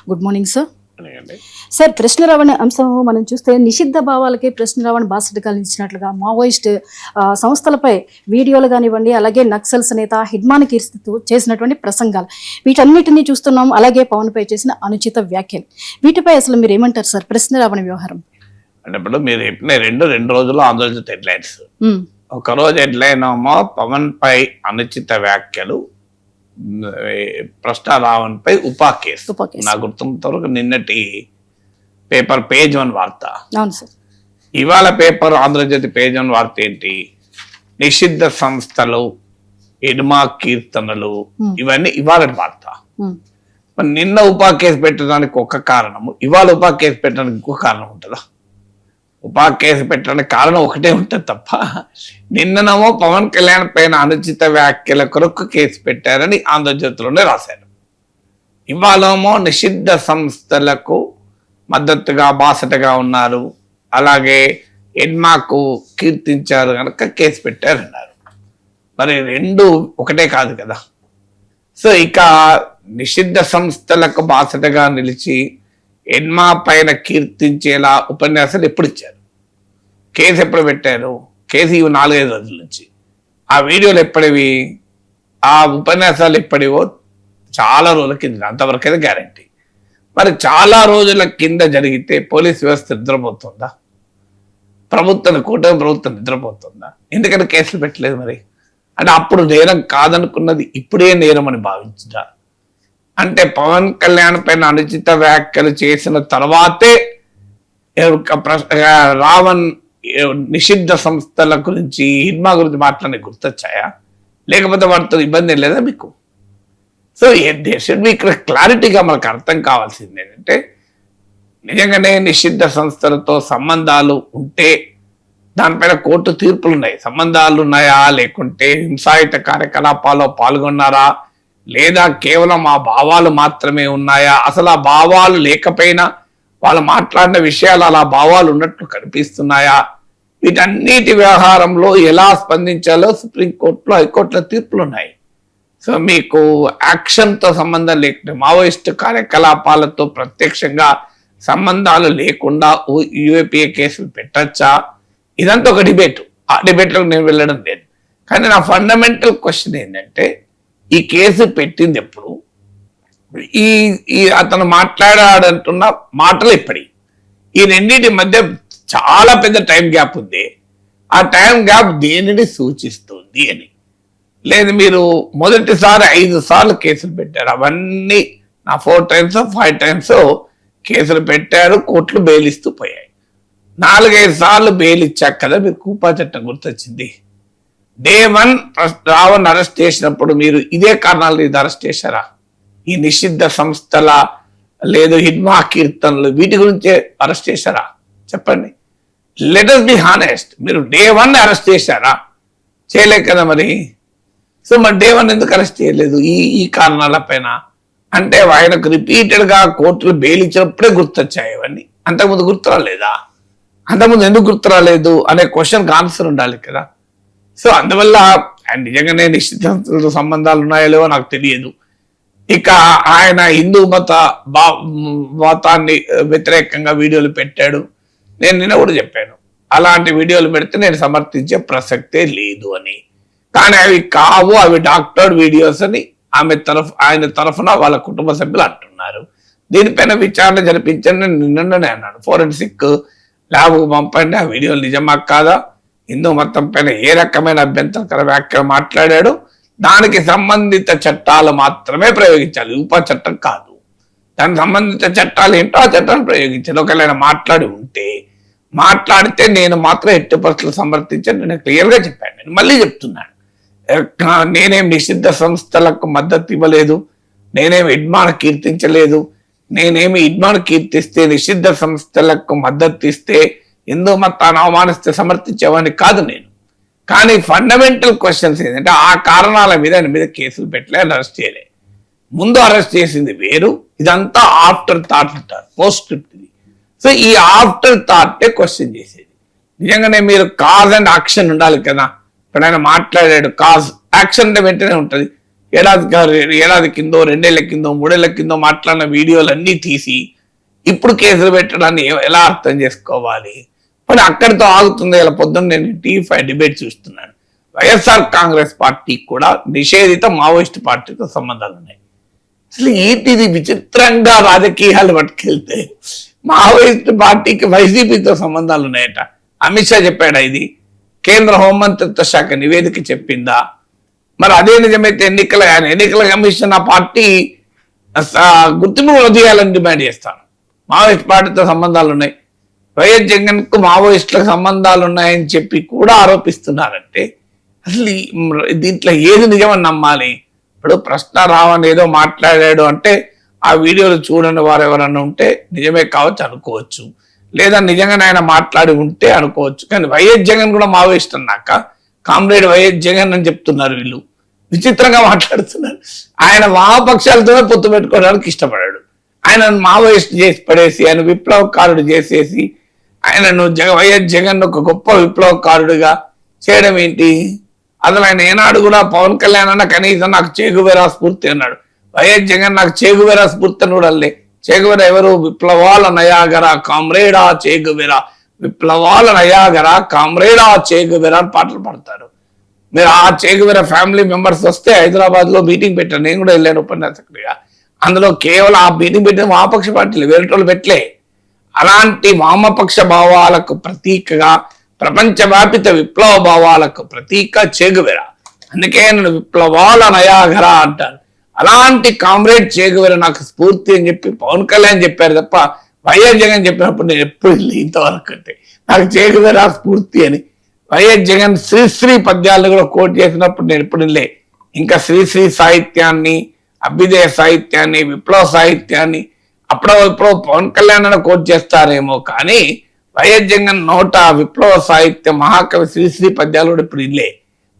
Good morning sir. Sir, ప్రశ్న రావణ అంశం మనం చూస్తే నిషిద్ధ భావాలకి ప్రశ్న రావణ బాసటగా నిలిచినట్లుగా మావోయిస్ట్ సంస్థలపై వీడియోలు కానివ్వండి, అలాగే నక్సల్స్ నేత హిడ్మాన్ కీర్తితో చేసినటువంటి ప్రసంగాలు, వీటన్నిటినీ చూస్తున్నాం. అలాగే పవన్ పై చేసిన అనుచిత వ్యాఖ్యలు, వీటిపై అసలు మీరు ఏమంటారు సార్? ప్రశ్న రావణ వ్యవహారం అంటే ఇప్పుడు మీరు చెప్పిన రెండు రోజులు ఆంధ్రజ్యోతి హెడ్లైన్స్. ఒక రోజు హెడ్లైన్ ఏమో పవన్ పై అనుచిత వ్యాఖ్యలు, ప్రశ్న రావణ్ పై ఉపా కేసు. నా గుర్తున్నంత వరకు నిన్నటి పేపర్ పేజ్ 1 వార్త. ఇవాళ పేపర్ ఆంధ్రజ్యోతి పేజ్ 1 వార్త ఏంటి? నిషిద్ధ సంస్థలు, ఎడ్మా కీర్తనలు, ఇవన్నీ ఇవాళ వార్త. నిన్న ఉపా కేసు పెట్టడానికి ఒక కారణము, ఇవాళ ఉపా కేసు పెట్టడానికి ఇంకో కారణం ఉంటుందా? ఉపా కేసు పెట్టడానికి కారణం ఒకటే ఉంటుంది తప్ప, నిన్ననేమో పవన్ కళ్యాణ్ పైన అనుచిత వ్యాఖ్యల కొరకు కేసు పెట్టారని ఆంధ్రజ్యోతిలోనే రాశారు. ఇవాళేమో నిషిద్ధ సంస్థలకు మద్దతుగా బాసటగా ఉన్నారు, అలాగే ఎడ్మాకు కీర్తించారు కనుక కేసు పెట్టారన్నారు. మరి రెండు ఒకటే కాదు కదా. సో ఇక నిషిద్ధ సంస్థలకు బాసటగా నిలిచి ఎడ్మా పైన కీర్తించేలా ఉపన్యాసాలు ఎప్పుడు ఇచ్చారు? కేసు ఎప్పుడు పెట్టారు? కేసు ఇవి 4-5 రోజుల నుంచి. ఆ వీడియోలు ఎప్పటివి? ఆ ఉపన్యాసాలు ఎప్పటివో చాలా రోజుల కింద, అంతవరకు అయితే గ్యారంటీ. మరి చాలా రోజుల కింద జరిగితే పోలీస్ వ్యవస్థ నిద్రపోతుందా? కూటమి ప్రభుత్వం నిద్రపోతుందా? ఎందుకంటే కేసులు పెట్టలేదు మరి. అంటే అప్పుడు నేరం కాదనుకున్నది ఇప్పుడే నేరం అని భావించరా? అంటే పవన్ కళ్యాణ్ పైన అనుచిత వ్యాఖ్యలు చేసిన తర్వాతే రావణ్ నిషిద్ధ సంస్థల గురించి, హిడ్మా గురించి మాట్లాడే గుర్తొచ్చాయా? లేకపోతే వాటితో ఇబ్బంది లేదా మీకు? సో ఇక్కడ క్లారిటీగా మనకు అర్థం కావాల్సింది ఏంటంటే, నిజంగానే నిషిద్ధ సంస్థలతో సంబంధాలు ఉంటే దానిపైన కోర్టు తీర్పులు ఉన్నాయి. సంబంధాలు ఉన్నాయా, లేకుంటే హింసాయుత కార్యకలాపాల్లో పాల్గొన్నారా, లేదా కేవలం ఆ భావాలు మాత్రమే ఉన్నాయా, అసలు ఆ భావాలు లేకపోయినా వాళ్ళు మాట్లాడిన విషయాలు అలా భావాలు ఉన్నట్లు కనిపిస్తున్నాయా, వీటన్నిటి వ్యవహారంలో ఎలా స్పందించాలో సుప్రీంకోర్టులో, హైకోర్టులో తీర్పులు ఉన్నాయి. సో మీకు యాక్షన్తో సంబంధం లేకుండా మావోయిస్ట్ కార్యకలాపాలతో ప్రత్యక్షంగా సంబంధాలు లేకుండా యూఏపీఏ కేసులు పెట్టచ్చా? ఇదంతా ఒక డిబేట్. ఆ డిబేట్లో నేను వెళ్ళడం లేదు. కానీ నా ఫండమెంటల్ క్వశ్చన్ ఏంటంటే, ఈ కేసు పెట్టింది ఎప్పుడు? ఈ అతను మాట్లాడాడంటున్న మాటలు ఎప్పటి? ఈ రెండింటి మధ్య చాలా పెద్ద టైం గ్యాప్ ఉంది. ఆ టైం గ్యాప్ దేనిని సూచిస్తుంది అని లేదు. మీరు మొదటిసారి 5 సార్లు కేసులు పెట్టారు, అవన్నీ నా 4 times 5 times కేసులు పెట్టారు, కోర్టులు బెయిల్ ఇస్తూ పోయాయి. 4-5 సార్లు బెయిల్ ఇచ్చాక కదా మీకు కూపా చట్టం గుర్తొచ్చింది. Day 1 రావణ్ అరెస్ట్ చేసినప్పుడు మీరు ఇదే కారణాలు ఇది అరెస్ట్ చేశారా? ఈ నిషిద్ధ సంస్థల లేదు హిడ్మా కీర్తనలు వీటి గురించే అరెస్ట్ చేశారా? చెప్పండి. Let us be honest. మీరు Day 1 అరెస్ట్ చేశారా? చేయలేక కదా మరి. సో మరి Day 1 ఎందుకు అరెస్ట్ చేయలేదు? ఈ కారణాల పైన అంటే ఆయనకు రిపీటెడ్ గా కోర్టులు బెయిల్ ఇచ్చినప్పుడే గుర్తొచ్చాయి ఇవన్నీ. అంతకుముందు గుర్తురాలేదా? అంతకుముందు ఎందుకు గుర్తురాలేదు అనే క్వశ్చన్కి ఆన్సర్ ఉండాలి కదా. సో అందువల్ల నిజంగానే నిశ్చిత సంబంధాలు ఉన్నాయో లేవో నాకు తెలియదు. ఇక ఆయన హిందూ మతాన్ని వ్యతిరేకంగా వీడియోలు పెట్టాడు. నేను నిన్న కూడా చెప్పాను, అలాంటి వీడియోలు పెడితే నేను సమర్థించే ప్రసక్తే లేదు అని. కానీ అవి కావు, అవి డాక్టర్డ్ వీడియోస్ అని ఆయన తరఫున వాళ్ళ కుటుంబ సభ్యులు అంటున్నారు. దీనిపైన విచారణ జరిపించండి నిన్ననే అన్నాడు. ఫోరెన్సిక్ ల్యాబ్ పంపండి, ఆ వీడియోలు నిజమా కాదా, హిందూ మతం పైన ఏ రకమైన అభ్యంతరకర వ్యాఖ్యలు మాట్లాడాడు, దానికి సంబంధిత చట్టాలు మాత్రమే ప్రయోగించాలి, ఉప చట్టం కాదు. దానికి సంబంధిత చట్టాలు ఏంటో ఆ చట్టాలు ప్రయోగించాలి. ఒకవేళ మాట్లాడితే నేను మాత్రం ఎట్టి పరిస్థితులు సమర్థించాను. నేను క్లియర్గా చెప్పాను. నేను మళ్ళీ చెప్తున్నాను, నేనేం నిషిద్ధ సంస్థలకు మద్దతు ఇవ్వలేదు, నేనేమి ఇడ్మాను కీర్తించలేదు. నేనేమి ఇడ్మాను కీర్తిస్తే, నిషిద్ధ సంస్థలకు మద్దతు ఇస్తే, హిందూ మతాన్ని అవమానిస్తే సమర్థించేవాడిని కాదు నేను. కానీ ఫండమెంటల్ క్వశ్చన్స్ ఏంటంటే, ఆ కారణాల మీద ఆయన మీద కేసులు పెట్టలే, అరెస్ట్ చేయలే. ముందు అరెస్ట్ చేసింది వేరు, ఇదంతా ఆఫ్టర్ థాట్ అంటారు, పోస్ట్ స్క్రిప్ట్ ఇది. సో ఈ ఆఫ్టర్ థాటే క్వశ్చన్ చేసేది. నిజంగానే మీరు కాజ్ అండ్ యాక్షన్ ఉండాలి కదా. ఇప్పుడు ఆయన మాట్లాడాడు, కాజ్ యాక్షన్ అంటే వెంటనే ఉంటుంది. ఏడాది కిందో 2 ఏళ్ల కిందో 3 ఏళ్ల కిందో మాట్లాడిన వీడియోలన్నీ తీసి ఇప్పుడు కేసులు పెట్టడాన్ని ఎలా అర్థం చేసుకోవాలి? మరి అక్కడితో ఆగుతుంది. ఇలా పొద్దున్న నేను TV5 డిబేట్ చూస్తున్నాను. వైఎస్ఆర్ కాంగ్రెస్ పార్టీ కూడా నిషేధిత మావోయిస్ట్ పార్టీతో సంబంధాలు ఉన్నాయి. అసలు ఏంటిది విచిత్రంగా రాజకీయాలు పట్టుకెళ్తే మావోయిస్ట్ పార్టీకి వైసీపీతో సంబంధాలు ఉన్నాయట. అమిత్ షా చెప్పాడా? ఇది కేంద్ర హోంమంత్రిత్వ శాఖ నివేదిక చెప్పిందా? మరి అదే నిజమైతే ఎన్నికల కమిషన్ ఆ పార్టీ గుర్తింపు వదిలేయాలని డిమాండ్ చేస్తాను. మావోయిస్ట్ పార్టీతో సంబంధాలు ఉన్నాయి, వైఎస్ జగన్ కు మావోయిస్టులకు సంబంధాలు ఉన్నాయని చెప్పి కూడా ఆరోపిస్తున్నారంటే అసలు దీంట్లో ఏది నిజమని నమ్మాలి? ఇప్పుడు ప్రశ్న రావని ఏదో మాట్లాడాడు అంటే ఆ వీడియోలు చూడని వారు ఎవరన్నా ఉంటే నిజమే కావచ్చు అనుకోవచ్చు, లేదా నిజంగానే ఆయన మాట్లాడి ఉంటే అనుకోవచ్చు. కానీ వైఎస్ జగన్ కూడా మావోయిస్ట్ అన్నాక కామ్రేడ్ వైఎస్ జగన్ అని చెప్తున్నారు వీళ్ళు. విచిత్రంగా మాట్లాడుతున్నారు. ఆయన వామపక్షాలతోనే పొత్తు పెట్టుకోవడానికి ఇష్టపడాడు. ఆయన మావోయిస్ట్ చేసి పడేసి ఆయన విప్లవకారుడు చేసేసి ఆయనను వైఎస్ జగన్ ఒక గొప్ప విప్లవకారుడిగా చేయడం ఏంటి? అసలు ఆయన ఏనాడు కూడా పవన్ కళ్యాణ్ అన్న కనీసం నాకు చేగువేరా స్ఫూర్తి అన్నాడు. వైఎస్ జగన్ నాకు చేగువేరా స్ఫూర్తి అని కూడా లే. చేగువేరా ఎవరు? విప్లవాల నయాగరా కామ్రేడా చేగువేరా, విప్లవాల నయాగరా కామ్రేడా చేగువేరా అని పాటలు పాడతారు. మీరు ఆ చేగువేరా ఫ్యామిలీ మెంబర్స్ వస్తే హైదరాబాద్ లో మీటింగ్ పెట్టారు. నేను కూడా వెళ్ళాను ఉపన్యాసకుడిగా. అందులో కేవలం ఆ మీటింగ్ పెట్టిన వామపక్ష పార్టీలు, వేరేటోళ్ళు పెట్టలే. అలాంటి వామపక్ష భావాలకు ప్రతీకగా, ప్రపంచవ్యాపిత విప్లవ భావాలకు ప్రతీక చేగువేరా. అందుకే నేను విప్లవాల నయాగరా అంటారు. అలాంటి కామ్రేడ్ చేగువేరా నాకు స్ఫూర్తి అని చెప్పి పవన్ కళ్యాణ్ చెప్పారు తప్ప వైఎస్ జగన్ చెప్పినప్పుడు నేను ఎప్పుడు ఇంతవరకు అంటే నాకు చేగువేరా స్ఫూర్తి అని. వైఎస్ జగన్ శ్రీశ్రీ పద్యాలను కూడా కోట్ చేసినప్పుడు నేను ఎప్పుడు లే. ఇంకా శ్రీశ్రీ సాహిత్యాన్ని, అభ్యుదయ సాహిత్యాన్ని, విప్లవ సాహిత్యాన్ని అప్పుడప్పుడు పవన్ కళ్యాణ్ అని కోట్ చేస్తారేమో కానీ వైఎస్ జగన్ నోట విప్లవ సాహిత్య మహాకవి శ్రీశ్రీ పద్యాలు కూడా ఇప్పుడు ఇల్లే.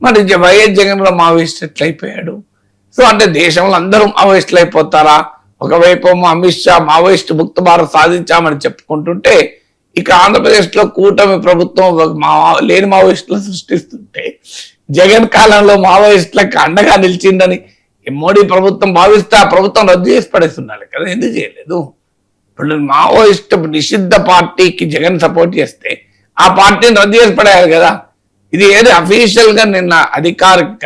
మరి వైఎస్ జగన్ కూడా మావోయిస్ట్ ఎట్లయిపోయాడు? సో అంటే దేశంలో అందరూ మావోయిస్టులు అయిపోతారా? ఒకవైపు అమిత్ షా మావోయిస్ట్ ముక్త భారత్ సాధించామని చెప్పుకుంటుంటే ఇక ఆంధ్రప్రదేశ్ లో కూటమి ప్రభుత్వం లేని మావోయిస్టులను సృష్టిస్తుంటే జగన్ కాలంలో మావోయిస్టులకు అండగా నిలిచిందని మోడీ ప్రభుత్వం భావిస్తే ఆ ప్రభుత్వం రద్దు చేసి పడేస్తున్నారు కదా. ఎందుకు చేయలేదు? ఇప్పుడు మావోయిస్ట్ నిషిద్ధ పార్టీకి జగన్ సపోర్ట్ చేస్తే ఆ పార్టీని రద్దు చేసి పడేయాలి కదా. ఇది ఏదో అఫీషియల్ గా నిన్న అధికారిక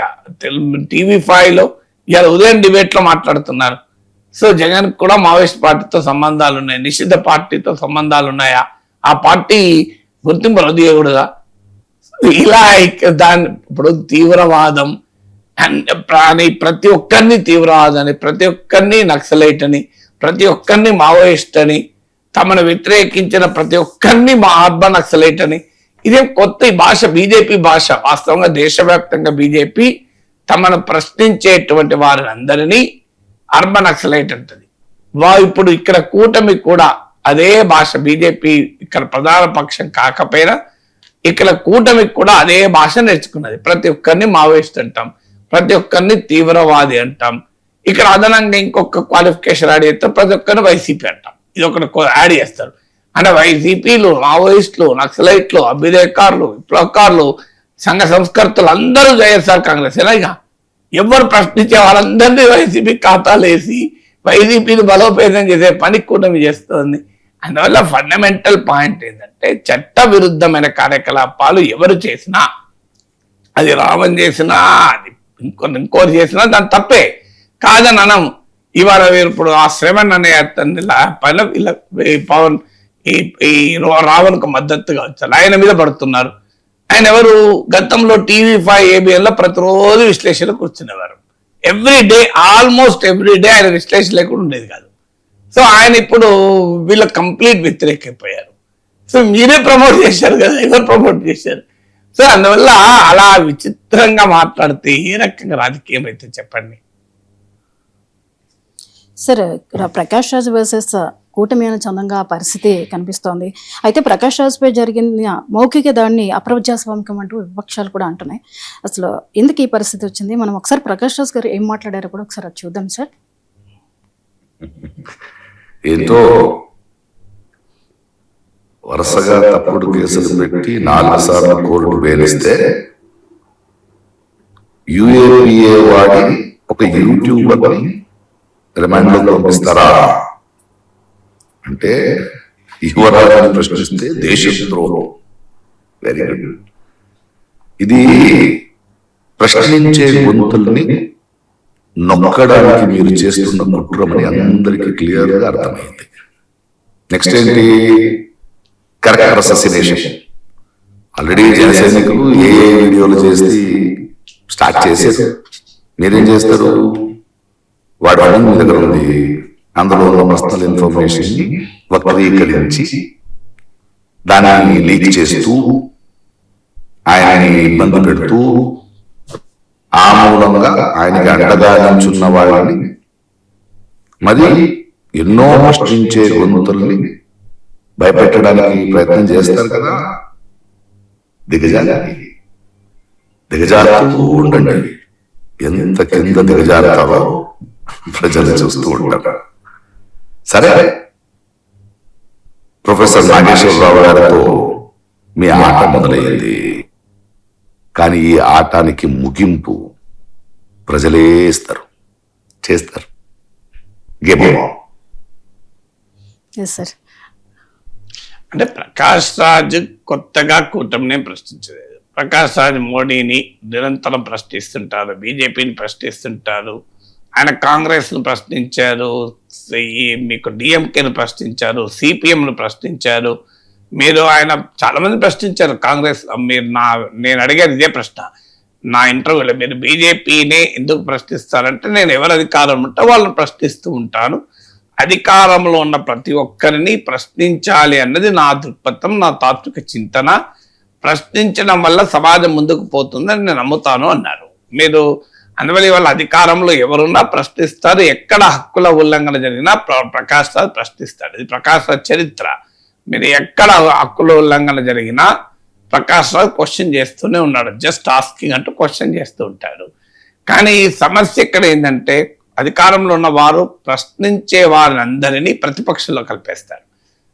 TV5 లో ఇవాళ ఉదయం డిబేట్ లో మాట్లాడుతున్నారు. సో జగన్ కూడా మావోయిస్ట్ పార్టీతో సంబంధాలు ఉన్నాయి, నిషిద్ధ పార్టీతో సంబంధాలు ఉన్నాయా, ఆ పార్టీ గుర్తింపు రద్దు చేయకూడదా? ఇలా దాని ఇప్పుడు తీవ్రవాదం అని ప్రతి ఒక్కరిని తీవ్రవాదం అని, ప్రతి ఒక్కరిని నక్సలైట్ అని, ప్రతి ఒక్కరిని మావోయిస్ట్ అని, తమను వ్యతిరేకించిన ప్రతి ఒక్కరిని మా అర్బన్ నక్సలైట్ అని, ఇదేం కొత్త భాష, బీజేపీ భాష. వాస్తవంగా దేశవ్యాప్తంగా బీజేపీ తమను ప్రశ్నించేటువంటి వారిని అందరినీ అర్బన్ నక్సలైట్ అంటది. ఇప్పుడు ఇక్కడ కూటమి కూడా అదే భాష. బీజేపీ ఇక్కడ ప్రధాన పక్షం కాకపోయినా ఇక్కడ కూటమికి కూడా అదే భాష నేర్చుకున్నది. ప్రతి ఒక్కరిని మావోయిస్ట్ అంటాం, ప్రతి ఒక్కరిని తీవ్రవాది అంటాం. ఇక్కడ అదనంగా ఇంకొక క్వాలిఫికేషన్ యాడ్ చేస్తారు, ప్రతి ఒక్కరిని వైసీపీ అంటాం. ఇది ఒకటి యాడ్ చేస్తారు. అంటే వైసీపీలు, మావోయిస్టులు, నక్సలైట్లు, అభ్యుదయకారులు, విప్లవకారులు, సంఘ సంస్కర్తలు అందరూ వైఎస్ఆర్ కాంగ్రెస్ ఇక ఎవరు ప్రశ్నించే వాళ్ళందరినీ వైసీపీ ఖాతాలు వేసి వైసీపీని బలోపేతం చేసే పని కూటమి చేస్తుంది. అందువల్ల ఫండమెంటల్ పాయింట్ ఏంటంటే చట్ట విరుద్ధమైన కార్యకలాపాలు ఎవరు చేసినా, అది రావణ్ చేసినా, అది ఇంకోటి చేసినా దాని తప్పే కాదని అనం. ఇవాళ ఇప్పుడు ఆ శ్రవణ్ అనే అతన్ని పైన పవన్ ఈ రావణ్కు మద్దతుగా వచ్చారు, ఆయన మీద పడుతున్నారు. ఆయన ఎవరు? గతంలో TV5 ABN లో ప్రతిరోజు విశ్లేషణ కూర్చునేవారు. ఎవ్రీడే, ఆల్మోస్ట్ ఎవ్రీడే ఆయన విశ్లేషణ లేకుండా ఉండేది కాదు. సో ఆయన ఇప్పుడు వీళ్ళ కంప్లీట్ వ్యతిరేకైపోయారు. సో మీరే ప్రమోట్ చేశారు కదా, ఎవరు ప్రమోట్ చేశారు? సో అందువల్ల అలా విచిత్రంగా మాట్లాడితే ఏ రకంగా రాజకీయం అయితే చెప్పండి. సార్, ప్రకాష్ రాజ్ వర్సెస్ కూటమి అనే చందంగా పరిస్థితి కనిపిస్తోంది. అయితే ప్రకాష్ రాజ్పై జరిగిన మౌఖిక దాడిని అప్రజాస్వామికం అంటూ విపక్షాలు కూడా అంటున్నాయి. అసలు ఎందుకు ఈ పరిస్థితి వచ్చింది? మనం ఒకసారి ప్రకాష్ రాజ్ గారు ఏం మాట్లాడారో కూడా ఒకసారి చూద్దాం సార్. ఏదో వరుసగా తప్పుడు కేసులు పెట్టి 4 సార్లు కోర్టు వేలిస్తే UAPA వాడి ఒక యూట్యూబర్ని రిమాండ్లో పంపిస్తారా అంటే యువరాజుని ప్రశ్నిస్తే దేశద్రోహం. Very good. ఇది ప్రశ్నించే గొంతుల్ని నొక్కడానికి మీరు చేస్తున్న కుట్రమని అందరికీ క్లియర్ గా అర్థమైంది. నెక్స్ట్ ఏంటి? క్యారెక్టర్ అససినేషన్. ఆల్రెడీ జన సైనికులు ఏ వీడియోలు చేసి స్టార్ట్ చేశారు. మీరేం చేస్తారు? వాడు మీ దగ్గర ఉంది, అందులో ఉన్న పర్సనల్ ఇన్ఫర్మేషన్ వక్రీకరించి దాన్ని లీక్ చేస్తూ ఆయనని ఇబ్బంది పెడుతూ ఆ మూలంగా ఆయనకి అండగా నిల్చున్న వాళ్ళని మరి ఎన్నో ప్రశ్నించే గొంతుల్ని భయపెట్టడానికి ప్రయత్నం చేస్తారు కదా. దిగజారుతూ ఉండండి. ఎంత కింద దిగజారుతారో ప్రజలు చూస్తూ ఉంటారు. సరే, ప్రొఫెసర్ నాగేశ్వరరావు గారితో మీ ఆట మొదలైంది. కానీ ఈ ఆటానికి ముగింపు ప్రజలే ఇస్తారు, చేస్తారు. సార్, అంటే ప్రకాష్ రాజ్ కొత్తగా కూటమిని ప్రశ్నించలేదు. ప్రకాష్ రాజ్ మోడీని నిరంతరం ప్రశ్నిస్తుంటారు, బీజేపీని ప్రశ్నిస్తుంటారు, ఆయన కాంగ్రెస్ను ప్రశ్నించారు, మీకు డిఎంకేను ప్రశ్నించారు, సిపిఎంను ప్రశ్నించారు. మీరు ఆయన చాలా మంది ప్రశ్నించారు కాంగ్రెస్. మీరు నేను అడిగేది ఇదే ప్రశ్న నా ఇంటర్వ్యూలో. మీరు బీజేపీనే ఎందుకు ప్రశ్నిస్తారంటే, నేను ఎవరు అధికారం ఉంటే వాళ్ళని ప్రశ్నిస్తూ ఉంటాను. అధికారంలో ఉన్న ప్రతి ఒక్కరిని ప్రశ్నించాలి అన్నది నా దృక్పథం, నా తాత్విక చింతన. ప్రశ్నించడం వల్ల సమాజం ముందుకు పోతుందని నేను నమ్ముతాను అన్నారు. మీరు అందువల్ల వాళ్ళ అధికారంలో ఎవరున్నా ప్రశ్నిస్తారు. ఎక్కడ హక్కుల ఉల్లంఘన జరిగినా ప్రకాష్ రాజ్ ప్రశ్నిస్తాడు. ఇది ప్రకాష్ రాజ్ చరిత్ర. మీరు ఎక్కడ హక్కుల ఉల్లంఘన జరిగినా ప్రకాష్ రాజ్ క్వశ్చన్ చేస్తూనే ఉన్నాడు. జస్ట్ ఆస్కింగ్ అంటూ క్వశ్చన్ చేస్తూ ఉంటాడు. కానీ ఈ సమస్య ఇక్కడ ఏంటంటే, అధికారంలో ఉన్న వారు ప్రశ్నించే వారందరినీ ప్రతిపక్షంలో కలిపేస్తారు.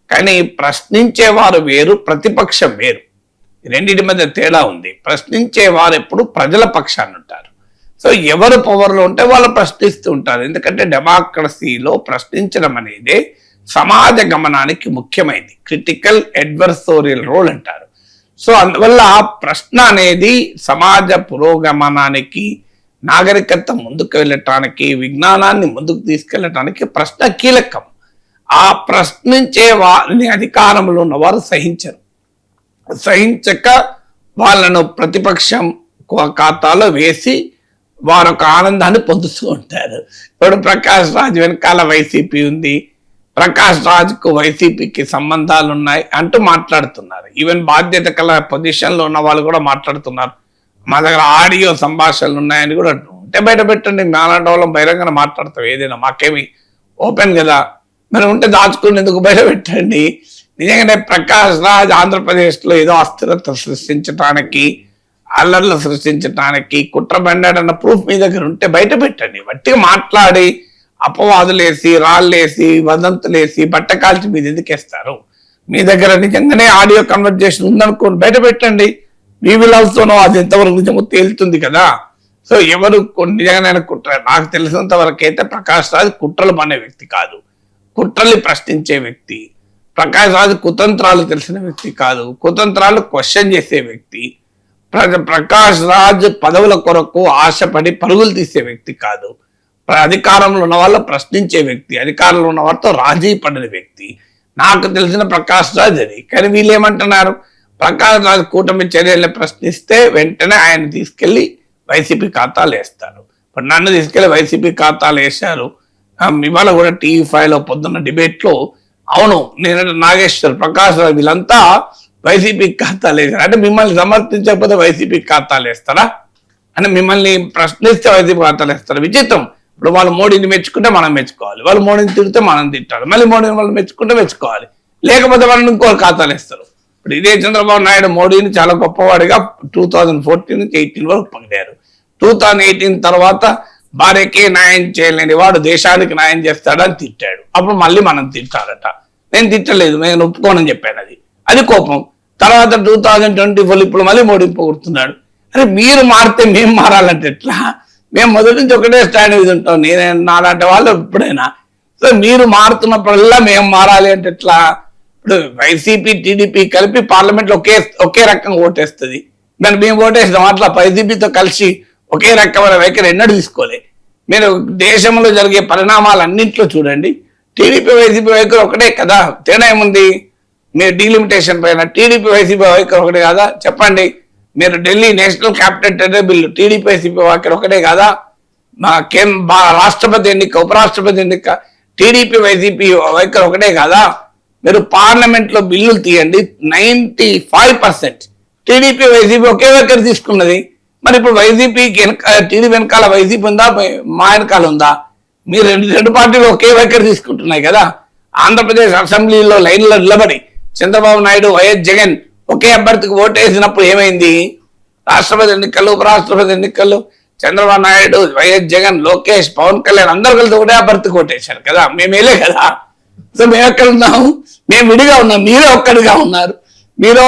కానీ ప్రశ్నించేవారు వేరు, ప్రతిపక్షం వేరు. రెండింటి మధ్య తేడా ఉంది. ప్రశ్నించేవారు ఎప్పుడు ప్రజల పక్షాన్ని ఉంటారు. సో ఎవరు పవర్లో ఉంటే వాళ్ళు ప్రశ్నిస్తూ ఉంటారు. ఎందుకంటే డెమోక్రసీలో ప్రశ్నించడం అనేది సమాజ గమనానికి ముఖ్యమైనది. క్రిటికల్ అడ్వర్సోరియల్ రోల్ అంటారు. సో అందువల్ల ప్రశ్న అనేది సమాజ పురోగమనానికి, నాగరికత ముందుకు వెళ్ళటానికి, విజ్ఞానాన్ని ముందుకు తీసుకెళ్ళటానికి ప్రశ్న కీలకం. ఆ ప్రశ్నించే వారిని అధికారంలో ఉన్నవారు సహించక వాళ్ళను ప్రతిపక్షం ఖాతాలో వేసి వారొక ఆనందాన్ని పొందుతూ ఉంటారు. ఇప్పుడు ప్రకాష్ రాజ్ వెనకాల వైసీపీ ఉంది, ప్రకాష్ రాజ్కు వైసీపీకి సంబంధాలు ఉన్నాయి అంటూ మాట్లాడుతున్నారు. ఈవెన్ బాధ్యత కల పొజిషన్లో ఉన్న వాళ్ళు కూడా మాట్లాడుతున్నారు. మా దగ్గర ఆడియో సంభాషణలు ఉన్నాయని కూడా ఉంటే బయట పెట్టండి. మేనాడోళం బహిరంగంగా మాట్లాడతాం ఏదైనా, మాకేమి ఓపెన్ కదా. మరి ఉంటే దాచుకునేందుకు బయట పెట్టండి. నిజంగానే ప్రకాష్ రాజ్ ఆంధ్రప్రదేశ్లో ఏదో అస్థిరత సృష్టించడానికి, అల్లర్లు సృష్టించడానికి కుట్ర బండాడన్న ప్రూఫ్ మీ దగ్గర ఉంటే బయట పెట్టండి. వట్టిగా మాట్లాడి అపవాదులేసి, రాళ్ళేసి, వదంతులేసి, బట్ట కాల్చి మీద ఎందుకేస్తారు? మీ దగ్గర నిజంగానే ఆడియో కన్వర్జేషన్ ఉందనుకోని బయట పెట్టండి. మీ విలాల్స్తోనో అది ఎంతవరకు నిజమో తేలుతుంది కదా. సో ఎవరు నిజంగానే కుట్ర, నాకు తెలిసినంత వరకు అయితే ప్రకాష్ రాజ్ కుట్రలు పనే వ్యక్తి కాదు, కుట్రల్ని ప్రశ్నించే వ్యక్తి. ప్రకాష్ రాజ్ కుతంత్రాలు తెలిసిన వ్యక్తి కాదు, కుతంత్రాలు క్వశ్చన్ చేసే వ్యక్తి. ప్రకాష్ రాజ్ పదవుల కొరకు ఆశపడి పరుగులు తీసే వ్యక్తి కాదు. అధికారంలో ఉన్న వాళ్ళు ప్రశ్నించే వ్యక్తి, అధికారంలో ఉన్న వారితో రాజీ పడిన వ్యక్తి. నాకు తెలిసిన ప్రకాష్ రాజ్ అది. కానీ వీళ్ళు ఏమంటున్నారు, ప్రకాష్ రాజ్ కూటమి చర్యల్ని ప్రశ్నిస్తే వెంటనే ఆయన తీసుకెళ్లి వైసీపీ ఖాతాలు వేస్తారు. ఇప్పుడు నన్ను తీసుకెళ్లి వైసీపీ ఖాతాలు వేశారు. ఇవాళ కూడా టీవీ5లో పొద్దున్న డిబేట్లో, అవును నేను నాగేశ్వర్, ప్రకాష్ రాజ్ వీళ్ళంతా వైసీపీ ఖాతాలు వేశారు అంటే మిమ్మల్ని సమర్థించకపోతే వైసీపీ ఖాతాలు వేస్తారా? అంటే మిమ్మల్ని ప్రశ్నిస్తే వైసీపీ ఖాతాలు వేస్తారా? విచిత్రం. ఇప్పుడు వాళ్ళు మోడీని మెచ్చుకుంటే మనం మెచ్చుకోవాలి, వాళ్ళు మోడీని తిడితే మనం తిట్టాలి, మళ్ళీ మోడీని వాళ్ళు మెచ్చుకుంటే మెచ్చుకోవాలి, లేకపోతే వాళ్ళని ఇంకో ఖాతాలు వేస్తారు. ఇప్పుడు ఇదే చంద్రబాబు నాయుడు మోడీని చాలా గొప్పవాడిగా 2014 నుంచి 18 వరకు పొగిడారు. 2018 తర్వాత భార్యకే న్యాయం చేయలేని వాడు దేశానికి న్యాయం చేస్తాడని తిట్టాడు. అప్పుడు మళ్ళీ మనం తిట్టారట. నేను తిట్టలేదు, నేను ఒప్పుకోనని చెప్పాను. అది కోపం. తర్వాత 2024 ఇప్పుడు మళ్ళీ మోడీ పొగుడుతున్నాడు. అరే మీరు మారితే మేము మారాలంటే ఎట్లా? మేము మొదటి నుంచి ఒకటే స్టాండ్ మీద ఉంటాం. నేను నాలాంటి వాళ్ళు ఎప్పుడైనా. సో మీరు మారుతున్నప్పుడల్లా మేము మారాలి అంటే ఎట్లా? ఇప్పుడు వైసీపీ టీడీపీ కలిపి పార్లమెంట్లో ఒకే రకంగా ఓటేస్తుంది. మరి మేము ఓటేస్తాం. అట్లా వైసీపీతో కలిసి ఒకే రకమైన వైఖరి ఎన్నడూ తీసుకోలే. మీరు దేశంలో జరిగే పరిణామాలన్నింటిలో చూడండి, టీడీపీ వైసీపీ వైఖరి ఒకటే కదా. తేడా ఏముంది? మీరు డీలిమిటేషన్ పైన టీడీపీ వైసీపీ వైఖరి ఒకటే కదా చెప్పండి. మీరు Delhi national capital terror bill TDP YCP వైఖరి ఒకటే కదా. రాష్ట్రపతి ఎన్నిక, ఉపరాష్ట్రపతి ఎన్నిక టీడీపీ వైసీపీ వైఖరి ఒకటే కదా. మీరు పార్లమెంట్ లో బిల్లులు తీయండి, 95% టీడీపీ వైసీపీ ఒకే వైఖరి తీసుకున్నది. మరి ఇప్పుడు వైసీపీకి టీడీపీ వెనకాల వైసీపీ ఉందా, మా వెనకాల ఉందా? మీరు రెండు పార్టీలు ఒకే వైఖరి తీసుకుంటున్నాయి కదా. ఆంధ్రప్రదేశ్ అసెంబ్లీలో లైన్లో నిలబడి చంద్రబాబు నాయుడు, వైఎస్ జగన్ ఒకే అభ్యర్థికి ఓటేసినప్పుడు ఏమైంది? రాష్ట్రపతి ఎన్నికలు, ఉపరాష్ట్రపతి ఎన్నికలు చంద్రబాబు నాయుడు, వైఎస్ జగన్, లోకేష్, పవన్ కళ్యాణ్ అందరు కలిసి ఒకటే అభ్యర్థికి ఓటేశారు కదా. మేమేలే కదా. సో మేము ఎక్కడ ఉన్నాము? మేము విడిగా ఉన్నాం. మీరే ఒక్కడిగా ఉన్నారు. మీరు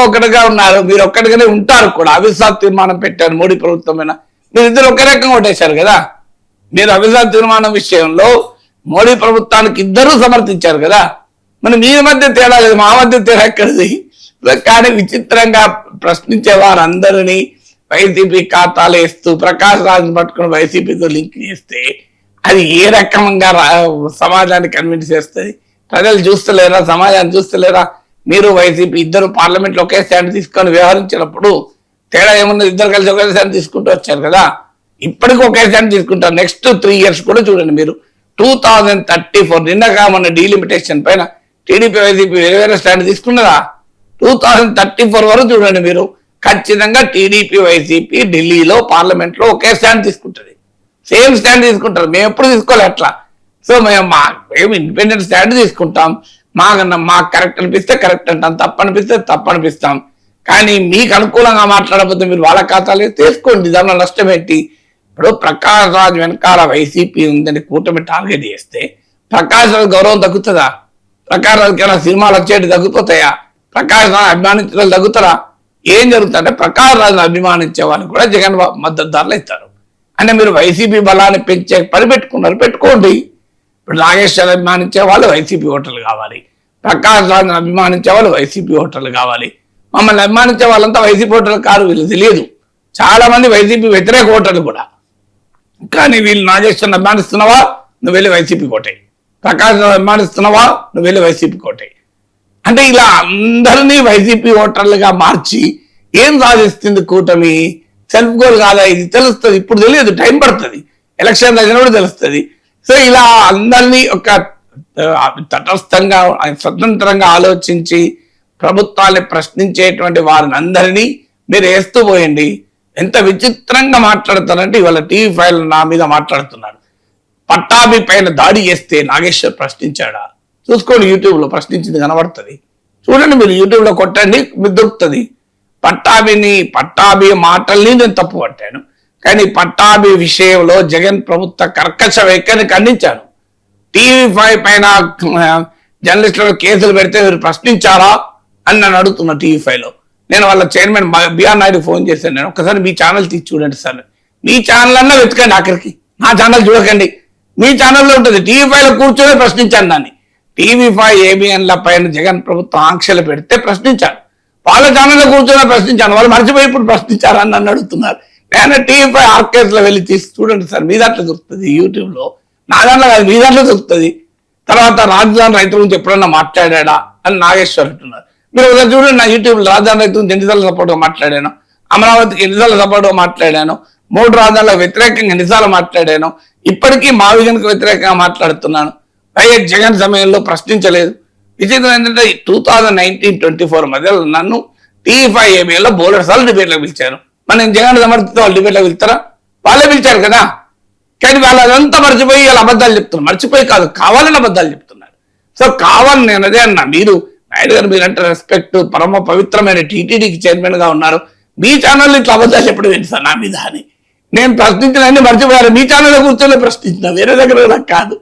ఒక్కడిగానే ఉంటారు కూడా. అవిశ్వాస తీర్మానం పెట్టారు మోడీ ప్రభుత్వం మీద. మీరు ఇద్దరు ఒకే రకంగా ఓటేశారు కదా. మీరు అవిశ్వాస తీర్మానం విషయంలో మోడీ ప్రభుత్వానికి ఇద్దరూ సమర్థించారు కదా. మరి మీ మధ్య తేడా లేదు, మా మధ్య తేడా ఎక్కడిది? కానీ విచిత్రంగా ప్రశ్నించే వారందరినీ వైసీపీ ఖాతాలు వేస్తూ ప్రకాష్ రాజ్ని పట్టుకుని వైసీపీతో లింక్ చేస్తే అది ఏ రకంగా సమాజాన్ని కన్విన్స్ చేస్తుంది? ప్రజలు చూస్తలేరా? సమాజాన్ని చూస్తలేరా? మీరు వైసీపీ ఇద్దరు పార్లమెంట్లో ఒకే స్టాండ్ తీసుకొని వ్యవహరించినప్పుడు తేడా ఏమన్నా? ఇద్దరు కలిసి ఒకే స్టాండ్ తీసుకుంటూ వచ్చారు కదా. ఇప్పటికీ ఒకే స్టాండ్ తీసుకుంటారు. నెక్స్ట్ 3 years కూడా చూడండి మీరు. 2034 నిన్నగా మన డీలిమిటేషన్ పైన టీడీపీ వైసీపీ వేరే స్టాండ్ తీసుకున్నారా? 2034 వరకు చూడండి మీరు. ఖచ్చితంగా టీడీపీ వైసీపీ ఢిల్లీలో పార్లమెంట్ లో ఒకే స్టాండ్ తీసుకుంటుంది. సేమ్ స్టాండ్ తీసుకుంటారు. మేము ఎప్పుడు తీసుకోవాలి అట్లా. సో మేము ఇండిపెండెంట్ స్టాండ్ తీసుకుంటాం. మాకు కరెక్ట్ అనిపిస్తే కరెక్ట్ అంటాం, తప్పు అనిపిస్తే తప్పు అనిపిస్తాం. కానీ మీకు అనుకూలంగా మాట్లాడకపోతే మీరు వాళ్ళ ఖాతాలు తీసుకోండి. దానిలో నష్టం ఏంటి? ఇప్పుడు ప్రకాష్ రాజ్ వెనకాల వైసీపీ ఉందని కూటమి టార్గెట్ చేస్తే ప్రకాష్ రాజ్ గౌరవం తగ్గుతుందా? ప్రకాష్ రాజ్కి ఏమైనా సినిమాలు వచ్చేటి తగ్గిపోతాయా? ప్రకాష్ రాజ్ అభిమానించే వాళ్ళు తగ్గుతారా? ఏం జరుగుతుందంటే ప్రకాష్ రాజ్ని అభిమానించే వాళ్ళు కూడా జగన్ మద్దతుదారులు ఇస్తారు. అంటే మీరు వైసీపీ బలాన్ని పెంచే పని పెట్టుకోండి. ఇప్పుడు నాగేశ్వర్ అభిమానించే వాళ్ళు వైసీపీ ఓటర్లు కావాలి, ప్రకాష్ రాజ్ని అభిమానించే వాళ్ళు వైసీపీ ఓటర్లు కావాలి. మమ్మల్ని అభిమానించే వాళ్ళంతా వైసీపీ ఓటర్లు కాదు, వీళ్ళు తెలియదు. చాలా మంది వైసీపీ వ్యతిరేక ఓటర్లు కూడా. కానీ వీళ్ళు నాగేశ్వర్ అభిమానిస్తున్నావా, నువ్వు వెళ్ళి వైసీపీ కోటే. ప్రకాష్ రాజ్ అభిమానిస్తున్నావా, నువ్వు వెళ్ళి వైసీపీ కోటే. అంటే ఇలా అందరినీ వైసీపీ ఓటర్లుగా మార్చి ఏం సాధిస్తుంది కూటమి? సెల్ఫ్ గోల్ కాదా? ఇది తెలుస్తుంది. ఇప్పుడు తెలియదు, టైం పడుతుంది. ఎలక్షన్ అయినప్పుడు తెలుస్తుంది. సో ఇలా అందరినీ ఒక తటస్థంగా స్వతంత్రంగా ఆలోచించి ప్రభుత్వాన్ని ప్రశ్నించేటువంటి వారిని అందరినీ మీరు వేస్తూ పోయండి. ఎంత విచిత్రంగా మాట్లాడతారంటే ఇవాళ TV5 నా మీద మాట్లాడుతున్నారు. పట్టాభి పైన దాడి చేస్తే నాగేశ్వర్ ప్రశ్నించాడా? చూసుకోండి, యూట్యూబ్లో ప్రశ్నించింది కనబడుతుంది. చూడండి, మీరు యూట్యూబ్లో కొట్టండి, మీకు దొరుకుతుంది. పట్టాభి మాటల్ని నేను తప్పు పట్టాను, కానీ పట్టాభి విషయంలో జగన్ ప్రభుత్వ కర్కశ వైఖరిని ఖండించాను. TV5 పైన జర్నలిస్టులు కేసులు పెడితే మీరు ప్రశ్నించారా అని నన్ను అడుగుతున్నా. TV5లో నేను వాళ్ళ చైర్మన్ బిఆర్ నాయుడు ఫోన్ చేశాను. నేను ఒక్కసారి మీ ఛానల్ తీసి చూడండి సార్, మీ ఛానల్ అన్నా వెతకండి, ఆఖరికి నా ఛానల్ చూడకండి. మీ ఛానల్లో ఉంటుంది. TV5లో కూర్చొని ప్రశ్నించాను దాన్ని. TV5 ABNల పైన జగన్ ప్రభుత్వం ఆంక్షలు పెడితే ప్రశ్నించాను. వాళ్ళ ఛానల్లో కూర్చొని ప్రశ్నించాను. వాళ్ళు మర్చిపోయి ఇప్పుడు ప్రశ్నించారని నన్ను అడుగుతున్నారు. నేను TV5 ఆర్కేస్లో వెళ్ళి తీసి చూడండి సార్, మీ దాంట్లో దొరుకుతుంది. యూట్యూబ్లో నా దాంట్లో కాదు, మీ దాంట్లో దొరుకుతుంది. తర్వాత రాజధాని రైతుల గురించి ఎప్పుడన్నా మాట్లాడా అని నాగేశ్వర్ అంటున్నారు. మీరు ఒకసారి చూడండి, నా యూట్యూబ్లో రాజధాని రైతు గురించి ఎన్నిసార్లు సపోర్ట్గా మాట్లాడాను, అమరావతికి ఎన్నిసార్లు సపోర్ట్గా మాట్లాడాను, 3 రాజధానులకు వ్యతిరేకంగా ఎన్నిసార్లు మాట్లాడాను, ఇప్పటికీ మా విజన్కు వ్యతిరేకంగా మాట్లాడుతున్నాను. వైఎస్ జగన్ సమయంలో ప్రశ్నించలేదు. విచిత్రం ఏంటంటే 2019-24 మధ్యలో నన్ను TV5 ABNలో బోలెడు సార్లు డిబేట్లకు పిలిచారు. మరి నేను జగన్ సమర్థితో వాళ్ళు డిబేట్లకు పిలుస్తారా? వాళ్ళే పిలిచారు కదా. కానీ వాళ్ళు అదంతా మర్చిపోయి వాళ్ళు అబద్ధాలు చెప్తున్నారు. మర్చిపోయి కాదు, కావాలని అబద్ధాలు చెప్తున్నారు. సో కావాలని నేను అదే అన్నా. మీరు నాయుడు గారు మీరంటే రెస్పెక్ట్, పరమ పవిత్రమైన TTDకి చైర్మన్ గా ఉన్నారు. మీ ఛానల్లో ఇట్లా అబద్ధాలు చెప్పడం ఏంటి సార్ నా మీద అని నేను ప్రశ్నించిన అన్ని మర్చిపోయారు. మీ ఛానల్లో కూర్చొని ప్రశ్నించిన, వేరే దగ్గర నాకు కాదు.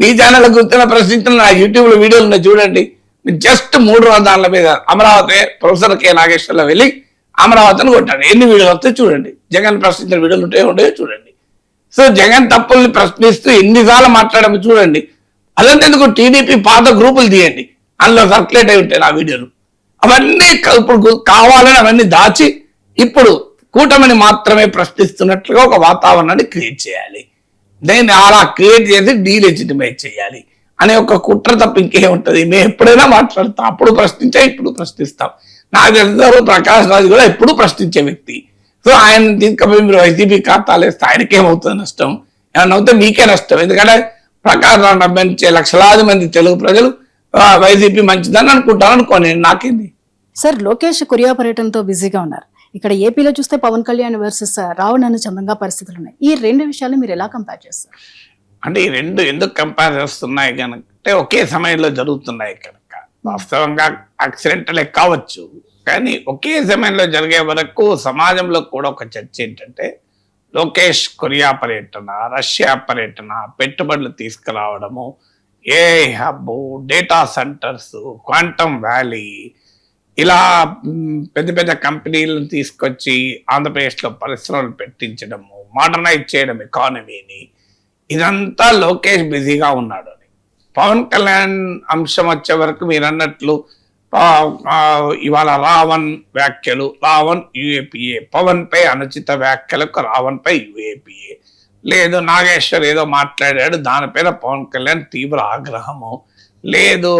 మీ ఛానల్లో కూర్చొని ప్రశ్నించిన నా యూట్యూబ్లో వీడియోలు ఉన్నాయి చూడండి. జస్ట్ 3 రాజధానుల మీద అమరావతి ప్రొఫెసర్ K. నాగేశ్వర్లో వెళ్ళి అమరావతిని కొట్టాడు. ఎన్ని వీడియోలు వస్తాయి చూడండి. జగన్ ప్రశ్నించిన వీడియోలు ఉంటాయో చూడండి. సో జగన్ తప్పుల్ని ప్రశ్నిస్తూ ఎన్నిసార్లు మాట్లాడము చూడండి. అదంతేందుకు టీడీపీ పాత గ్రూపులు తీయండి, అందులో సర్క్యులేట్ అయి ఉంటాయి ఆ వీడియోలు. అవన్నీ ఇప్పుడు కావాలని అవన్నీ దాచి ఇప్పుడు కూటమిని మాత్రమే ప్రశ్నిస్తున్నట్లుగా ఒక వాతావరణాన్ని క్రియేట్ చేయాలి. దాన్ని అలా క్రియేట్ చేసి డీలెజిటిమేట్ చేయాలి అనే ఒక కుట్ర తప్ప ఇంకేముంటది. మేము ఎప్పుడైనా మాట్లాడతాం, అప్పుడు ప్రశ్నించా, ఇప్పుడు ప్రశ్నిస్తాం. నాకు తెలిసిన ప్రకాష్ రాజు కూడా ఎప్పుడు ప్రశ్నించే వ్యక్తి. సో ఆయన తీసుకపోయి మీరు వైసీపీ ఖాతాలు వేస్తే ఆయనకేమవుతుంది నష్టం? ఏమన్నా అవుతే మీకే నష్టం. ఎందుకంటే ప్రకాష్ రాజు అభ్యర్థించే లక్షలాది మంది తెలుగు ప్రజలు వైసీపీ మంచిదని అనుకుంటారు అనుకోండి, నాకేంది. సార్, లోకేష్ కొరియా పర్యటనతో బిజీగా ఉన్నారు. ఇక్కడ ఏపీలో చూస్తే పవన్ కళ్యాణ్ వర్సెస్ రావణ్ అనే చందంగా పరిస్థితులు ఉన్నాయి. ఈ రెండు విషయాలు మీరు ఎలా కంపేర్ చేస్తారు? అంటే ఈ రెండు ఎందుకు కంపేర్ చేస్తున్నాయి కనుక ఒకే సమయంలో జరుగుతున్నాయి కనుక. వాస్తవంగా యాక్సిడెంటలే కావచ్చు, కానీ ఒకే సమయంలో జరిగే వరకు సమాజంలో కూడా ఒక చర్చ ఏంటంటే లోకేష్ కొరియా పర్యటన, రష్యా పర్యటన, పెట్టుబడులు తీసుకురావడము, AI hub, data centres, quantum valley, ఇలా పెద్ద పెద్ద కంపెనీలను తీసుకొచ్చి ఆంధ్రప్రదేశ్లో పరిశ్రమలు పెట్టించడము, మోడర్నైజ్ చేయడం ఎకానమీని, ఇదంతా లోకేష్ బిజీగా ఉన్నాడు అని. పవన్ కళ్యాణ్ అంశం వచ్చే వరకు మీరు అన్నట్లు ఇవాళ రావణ్ వ్యాఖ్యలు, రావణ్ యుఏపిఏ, పవన్ పై అనుచిత వ్యాఖ్యలకు రావణ్ పై యుఏపిఏ, లేదు నాగేశ్వర్ ఏదో మాట్లాడాడు దానిపైన పవన్ కళ్యాణ్ తీవ్ర ఆగ్రహము, లేదు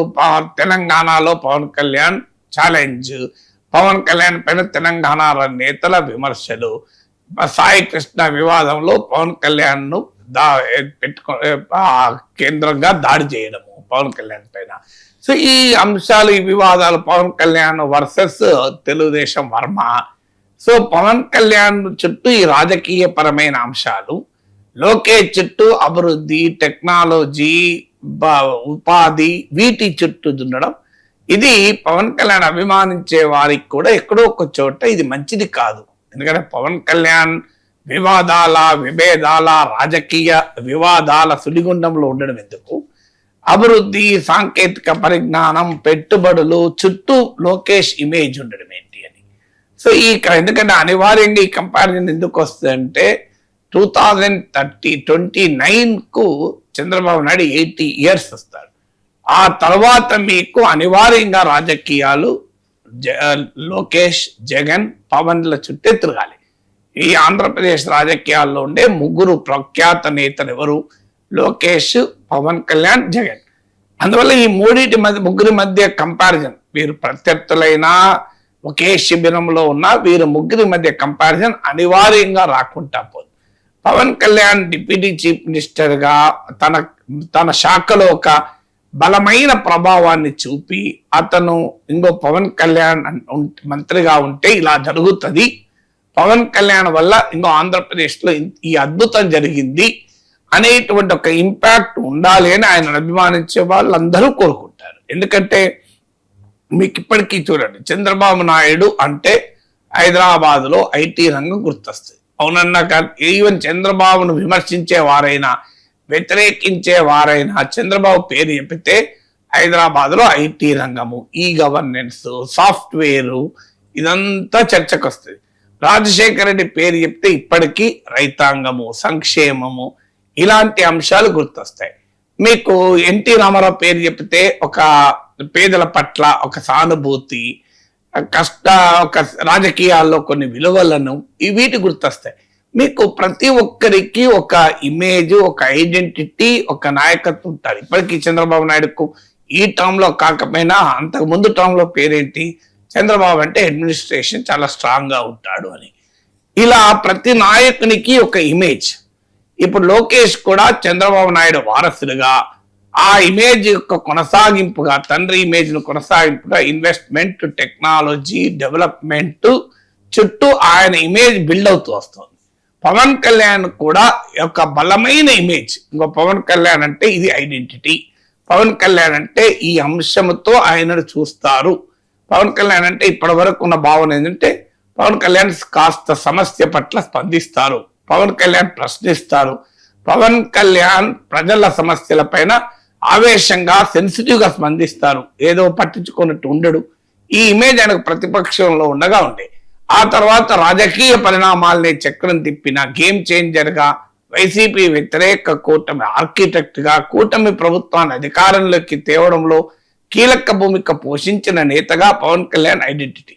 తెలంగాణలో పవన్ కళ్యాణ్ ఛాలెంజ్, పవన్ కళ్యాణ్ పైన తెలంగాణ నేతల విమర్శలు, సాయి కృష్ణ వివాదంలో పవన్ కళ్యాణ్ ను కేంద్రంగా దాడి చేయడము పవన్ కళ్యాణ్ పైన. సో ఈ అంశాలు, ఈ వివాదాలు, పవన్ కళ్యాణ్ వర్సెస్ తెలుగుదేశం వర్మ, సో పవన్ కళ్యాణ్ చుట్టూ ఈ రాజకీయ పరమైన అంశాలు, లోకేష్ చుట్టూ అభివృద్ధి, టెక్నాలజీ, ఉపాధి, వీటి చుట్టూ దున్నడం, ఇది పవన్ కళ్యాణ్ అభిమానించే వారికి కూడా ఎక్కడో ఒక చోట ఇది మంచిది కాదు. ఎందుకంటే పవన్ కళ్యాణ్ వివాదాల, విభేదాల, రాజకీయ వివాదాల సుడిగుండంలో ఉండడం ఎందుకు, అభివృద్ధి, సాంకేతిక పరిజ్ఞానం, పెట్టుబడులు చుట్టూ లోకేష్ ఇమేజ్ ఉండడం ఏంటి అని. సో ఎందుకంటే అనివార్యంగా ఈ కంపారిజన్ ఎందుకు వస్తుందంటే 2029కు చంద్రబాబు నాయుడు 80 years వస్తాడు. ఆ తర్వాత మీకు అనివార్యంగా రాజకీయాలు లోకేష్, జగన్, పవన్ల చుట్టే తిరగాలి. ఈ ఆంధ్రప్రదేశ్ రాజకీయాల్లో ఉండే ముగ్గురు ప్రఖ్యాత నేతలు ఎవరు? లోకేష్, పవన్ కళ్యాణ్, జగన్. అందువల్ల ఈ ముగ్గురి మధ్య కంపారిజన్, వీరు ప్రత్యర్థులైనా ఒకే శిబిరంలో ఉన్న వీరు ముగ్గురి మధ్య కంపారిజన్ అనివార్యంగా రాకుండా పోదు. Pawan Kalyan deputy chief minister గా తన శాఖలో ఒక బలమైన ప్రభావాన్ని చూపి అతను ఇంకో పవన్ కళ్యాణ్ మంత్రిగా ఉంటే ఇలా జరుగుతుంది, పవన్ కళ్యాణ్ వల్ల ఇంకో ఆంధ్రప్రదేశ్ లో ఈ అద్భుతం జరిగింది అనేటువంటి ఒక ఇంపాక్ట్ ఉండాలి అని ఆయన అభిమానించే వాళ్ళందరూ కోరుకుంటారు. ఎందుకంటే మీకు ఇప్పటికీ చూడండి, చంద్రబాబు నాయుడు అంటే హైదరాబాద్ లో ఐటీ రంగం గుర్తొస్తుంది. అవునన్నా కాదు, ఈవెన్ చంద్రబాబును విమర్శించే వారైనా, వ్యతిరేకించే వారైనా చంద్రబాబు పేరు చెప్పితే హైదరాబాద్ లో ఐటీ రంగము, ఈ గవర్నెన్స్, సాఫ్ట్వేరు, ఇదంతా చర్చకు వస్తుంది. రాజశేఖర రెడ్డి పేరు చెప్తే ఇప్పటికీ రైతాంగము, సంక్షేమము, ఇలాంటి అంశాలు గుర్తొస్తాయి. మీకు ఎన్టీ రామారావు పేరు చెప్తే ఒక పేదల పట్ల ఒక సానుభూతి, ఒక రాజకీయాల్లో కొన్ని విలువలను, వీటి గుర్తొస్తాయి. మీకు ప్రతి ఒక్కరికి ఒక ఇమేజ్, ఒక ఐడెంటిటీ, ఒక నాయకత్వం ఉంటారు. ఇప్పటికీ చంద్రబాబు నాయుడుకు ఈ టర్మ్ లో కాకపోయినా అంతకు ముందు టర్మ్ లో పేరేంటి? చంద్రబాబు అంటే అడ్మినిస్ట్రేషన్ చాలా స్ట్రాంగ్ గా ఉంటాడు అని. ఇలా ప్రతి నాయకునికి ఒక ఇమేజ్. ఇప్పుడు లోకేష్ కూడా చంద్రబాబు నాయుడు వారసులుగా ఆ ఇమేజ్ యొక్క కొనసాగింపుగా, తండ్రి ఇమేజ్ ను కొనసాగింపుగా ఇన్వెస్ట్మెంట్, టెక్నాలజీ, డెవలప్మెంట్ చుట్టూ ఆయన ఇమేజ్ బిల్డ్ అవుతూ వస్తుంది. పవన్ కళ్యాణ్ కూడా ఒక బలమైన ఇమేజ్. ఇంకో పవన్ కళ్యాణ్ అంటే ఇది ఐడెంటిటీ, పవన్ కళ్యాణ్ అంటే ఈ అంశంతో ఆయనను చూస్తారు. పవన్ కళ్యాణ్ అంటే ఇప్పటి వరకు ఉన్న భావన ఏంటంటే పవన్ కళ్యాణ్ కాస్త సమస్య పట్ల స్పందిస్తారు, పవన్ కళ్యాణ్ ప్రశ్నిస్తారు, పవన్ కళ్యాణ్ ప్రజల సమస్యల పైన ఆవేశంగా, సెన్సిటివ్ గా స్పందిస్తారు, ఏదో పట్టించుకున్నట్టు ఉండడు. ఈ ఇమేజ్ ఆయనకు ప్రతిపక్షంలో ఉండగా ఉండే. ఆ తర్వాత రాజకీయ పరిణామాలని చక్రం తిప్పిన గేమ్ చేంజర్ గా వైసీపీ వ్యతిరేక కూటమి ఆర్కిటెక్ట్ గా కూటమి ప్రభుత్వాన్ని అధికారంలోకి తేవడంలో కీలక భూమిక పోషించిన నేతగా పవన్ కళ్యాణ్ ఐడెంటిటీ.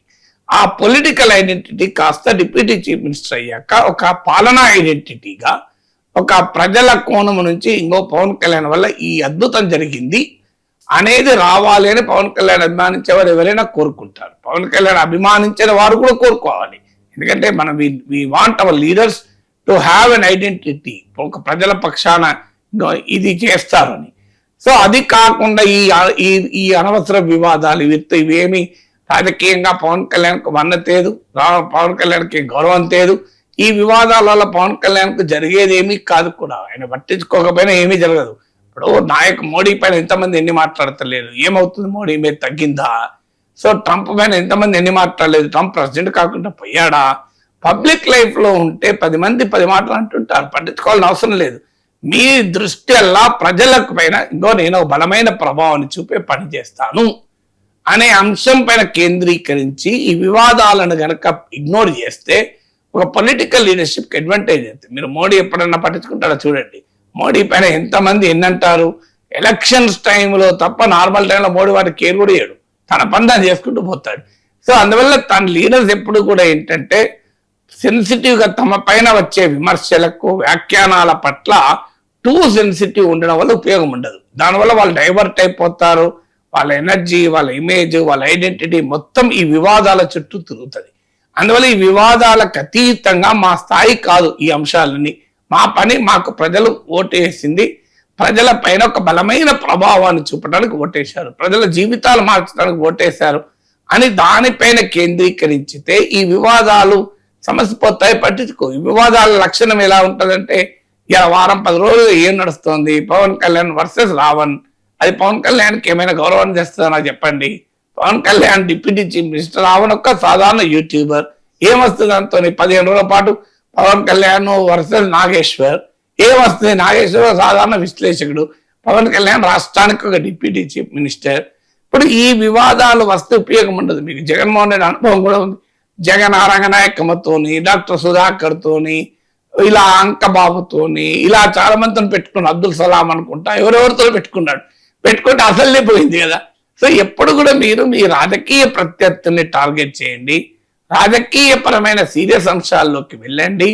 ఆ పొలిటికల్ ఐడెంటిటీ కాస్త డిప్యూటీ చీఫ్ మినిస్టర్ అయ్యాక ఒక పాలనా ఐడెంటిటీగా, ఒక ప్రజల కోణం నుంచి ఇంకో పవన్ కళ్యాణ్ వల్ల ఈ అద్భుతం జరిగింది అనేది రావాలి అని పవన్ కళ్యాణ్ అభిమానించేవారు ఎవరైనా కోరుకుంటారు. పవన్ కళ్యాణ్ అభిమానించిన వారు కూడా కోరుకోవాలి. ఎందుకంటే మనం we want our leaders to have an identity, ఒక ప్రజల పక్షాన ఇది చేస్తారని. సో అది కాకుండా ఈ అనవసర వివాదాలు ఇవేమి రాజకీయంగా పవన్ కళ్యాణ్కు వన్నతేదు, పవన్ కళ్యాణ్కి గౌరవం తేదు. ఈ వివాదాల వల్ల పవన్ కళ్యాణ్కు జరిగేది ఏమీ కాదు కూడా. ఆయన పట్టించుకోకపోయినా ఏమీ జరగదు. ఇప్పుడు మోడీ పైన ఎంతమంది ఎన్ని మాట్లాడతలేదు, ఏమవుతుంది మోడీ మీద తగ్గిందా? సో ట్రంప్ పైన ఎంతమంది ఎన్ని మాట్లాడలేదు, ట్రంప్ ప్రెసిడెంట్ కాకుండా పోయాడా? పబ్లిక్ లైఫ్ లో ఉంటే 10 మంది 10 మాటలు అంటుంటారు, పట్టించుకోవాలని అవసరం లేదు. మీ దృష్టి అలా ప్రజలకు పైన నేను బలమైన ప్రభావాన్ని చూపే పని చేస్తాను అనే అంశం పైన కేంద్రీకరించి ఈ వివాదాలను గనక ఇగ్నోర్ చేస్తే ఒక పొలిటికల్ లీడర్షిప్ కి అడ్వాంటేజ్ అవుతుంది. మీరు మోడీ ఎప్పుడన్నా పట్టించుకుంటారో చూడండి. మోడీ పైన ఎంతమంది ఎన్నంటారు. ఎలక్షన్స్ టైంలో తప్ప నార్మల్ టైంలో మోడీ వాటి కేర్ కూడా చేయడు, తన పని దాన్ని చేసుకుంటూ పోతాడు. సో అందువల్ల తన లీడర్స్ ఎప్పుడు కూడా ఏంటంటే సెన్సిటివ్ గా తమ పైన వచ్చే విమర్శలకు వ్యాఖ్యానాల పట్ల టూ సెన్సిటివ్ ఉండడం వల్ల ఉపయోగం ఉండదు. దానివల్ల వాళ్ళు డైవర్ట్ అయిపోతారు. వాళ్ళ ఎనర్జీ, వాళ్ళ ఇమేజ్, వాళ్ళ ఐడెంటిటీ మొత్తం ఈ వివాదాల చుట్టూ తిరుగుతుంది. అందువల్ల ఈ వివాదాలకు అతీతంగా మా స్థాయి కాదు ఈ అంశాలన్నీ. మా పని, మాకు ప్రజలు ఓటు వేసింది, ప్రజల పైన ఒక బలమైన ప్రభావాన్ని చూపడానికి ఓటేశారు, ప్రజల జీవితాలు మార్చడానికి ఓటేశారు అని దానిపైన కేంద్రీకరించితే ఈ వివాదాలు సమసిపోతాయి. పట్టించుకో. ఈ వివాదాల లక్షణం ఎలా ఉంటుందంటే, ఇలా వారం 10 రోజులు ఏం నడుస్తుంది, పవన్ కళ్యాణ్ వర్సెస్ రావణ్, అది పవన్ కళ్యాణ్కి ఏమైనా గౌరవాన్ని తెస్తుందో నాకు చెప్పండి. Pawan Kalyan deputy chief minister, Ravan ఒక్క సాధారణ యూట్యూబర్, ఏమొస్తుంది దాంతో? 15 రోజుల పాటు పవన్ కళ్యాణ్ వర్సెస్ నాగేశ్వర్, ఏమొస్తుంది? నాగేశ్వర్ సాధారణ విశ్లేషకుడు, పవన్ కళ్యాణ్ రాష్ట్రానికి ఒక డిప్యూటీ చీఫ్ మినిస్టర్. ఇప్పుడు ఈ వివాదాలు వస్తే ఉపయోగం ఉండదు. మీకు జగన్మోహన్ రెడ్డి అనుభవం కూడా ఉంది. జగన్ రంగనాయకమ్మతోని, డాక్టర్ సుధాకర్ తోని, ఇలా అంకబాబుతోని, ఇలా చాలా మందితో పెట్టుకున్నాడు. అబ్దుల్ సలాం అనుకుంటా, ఎవరెవరితో పెట్టుకుంటే అసలే పోయింది కదా. సో ఎప్పుడు కూడా మీరు మీ రాజకీయ ప్రత్యర్థుల్ని టార్గెట్ చేయండి, రాజకీయపరమైన సీరియస్ అంశాల్లోకి వెళ్ళండి,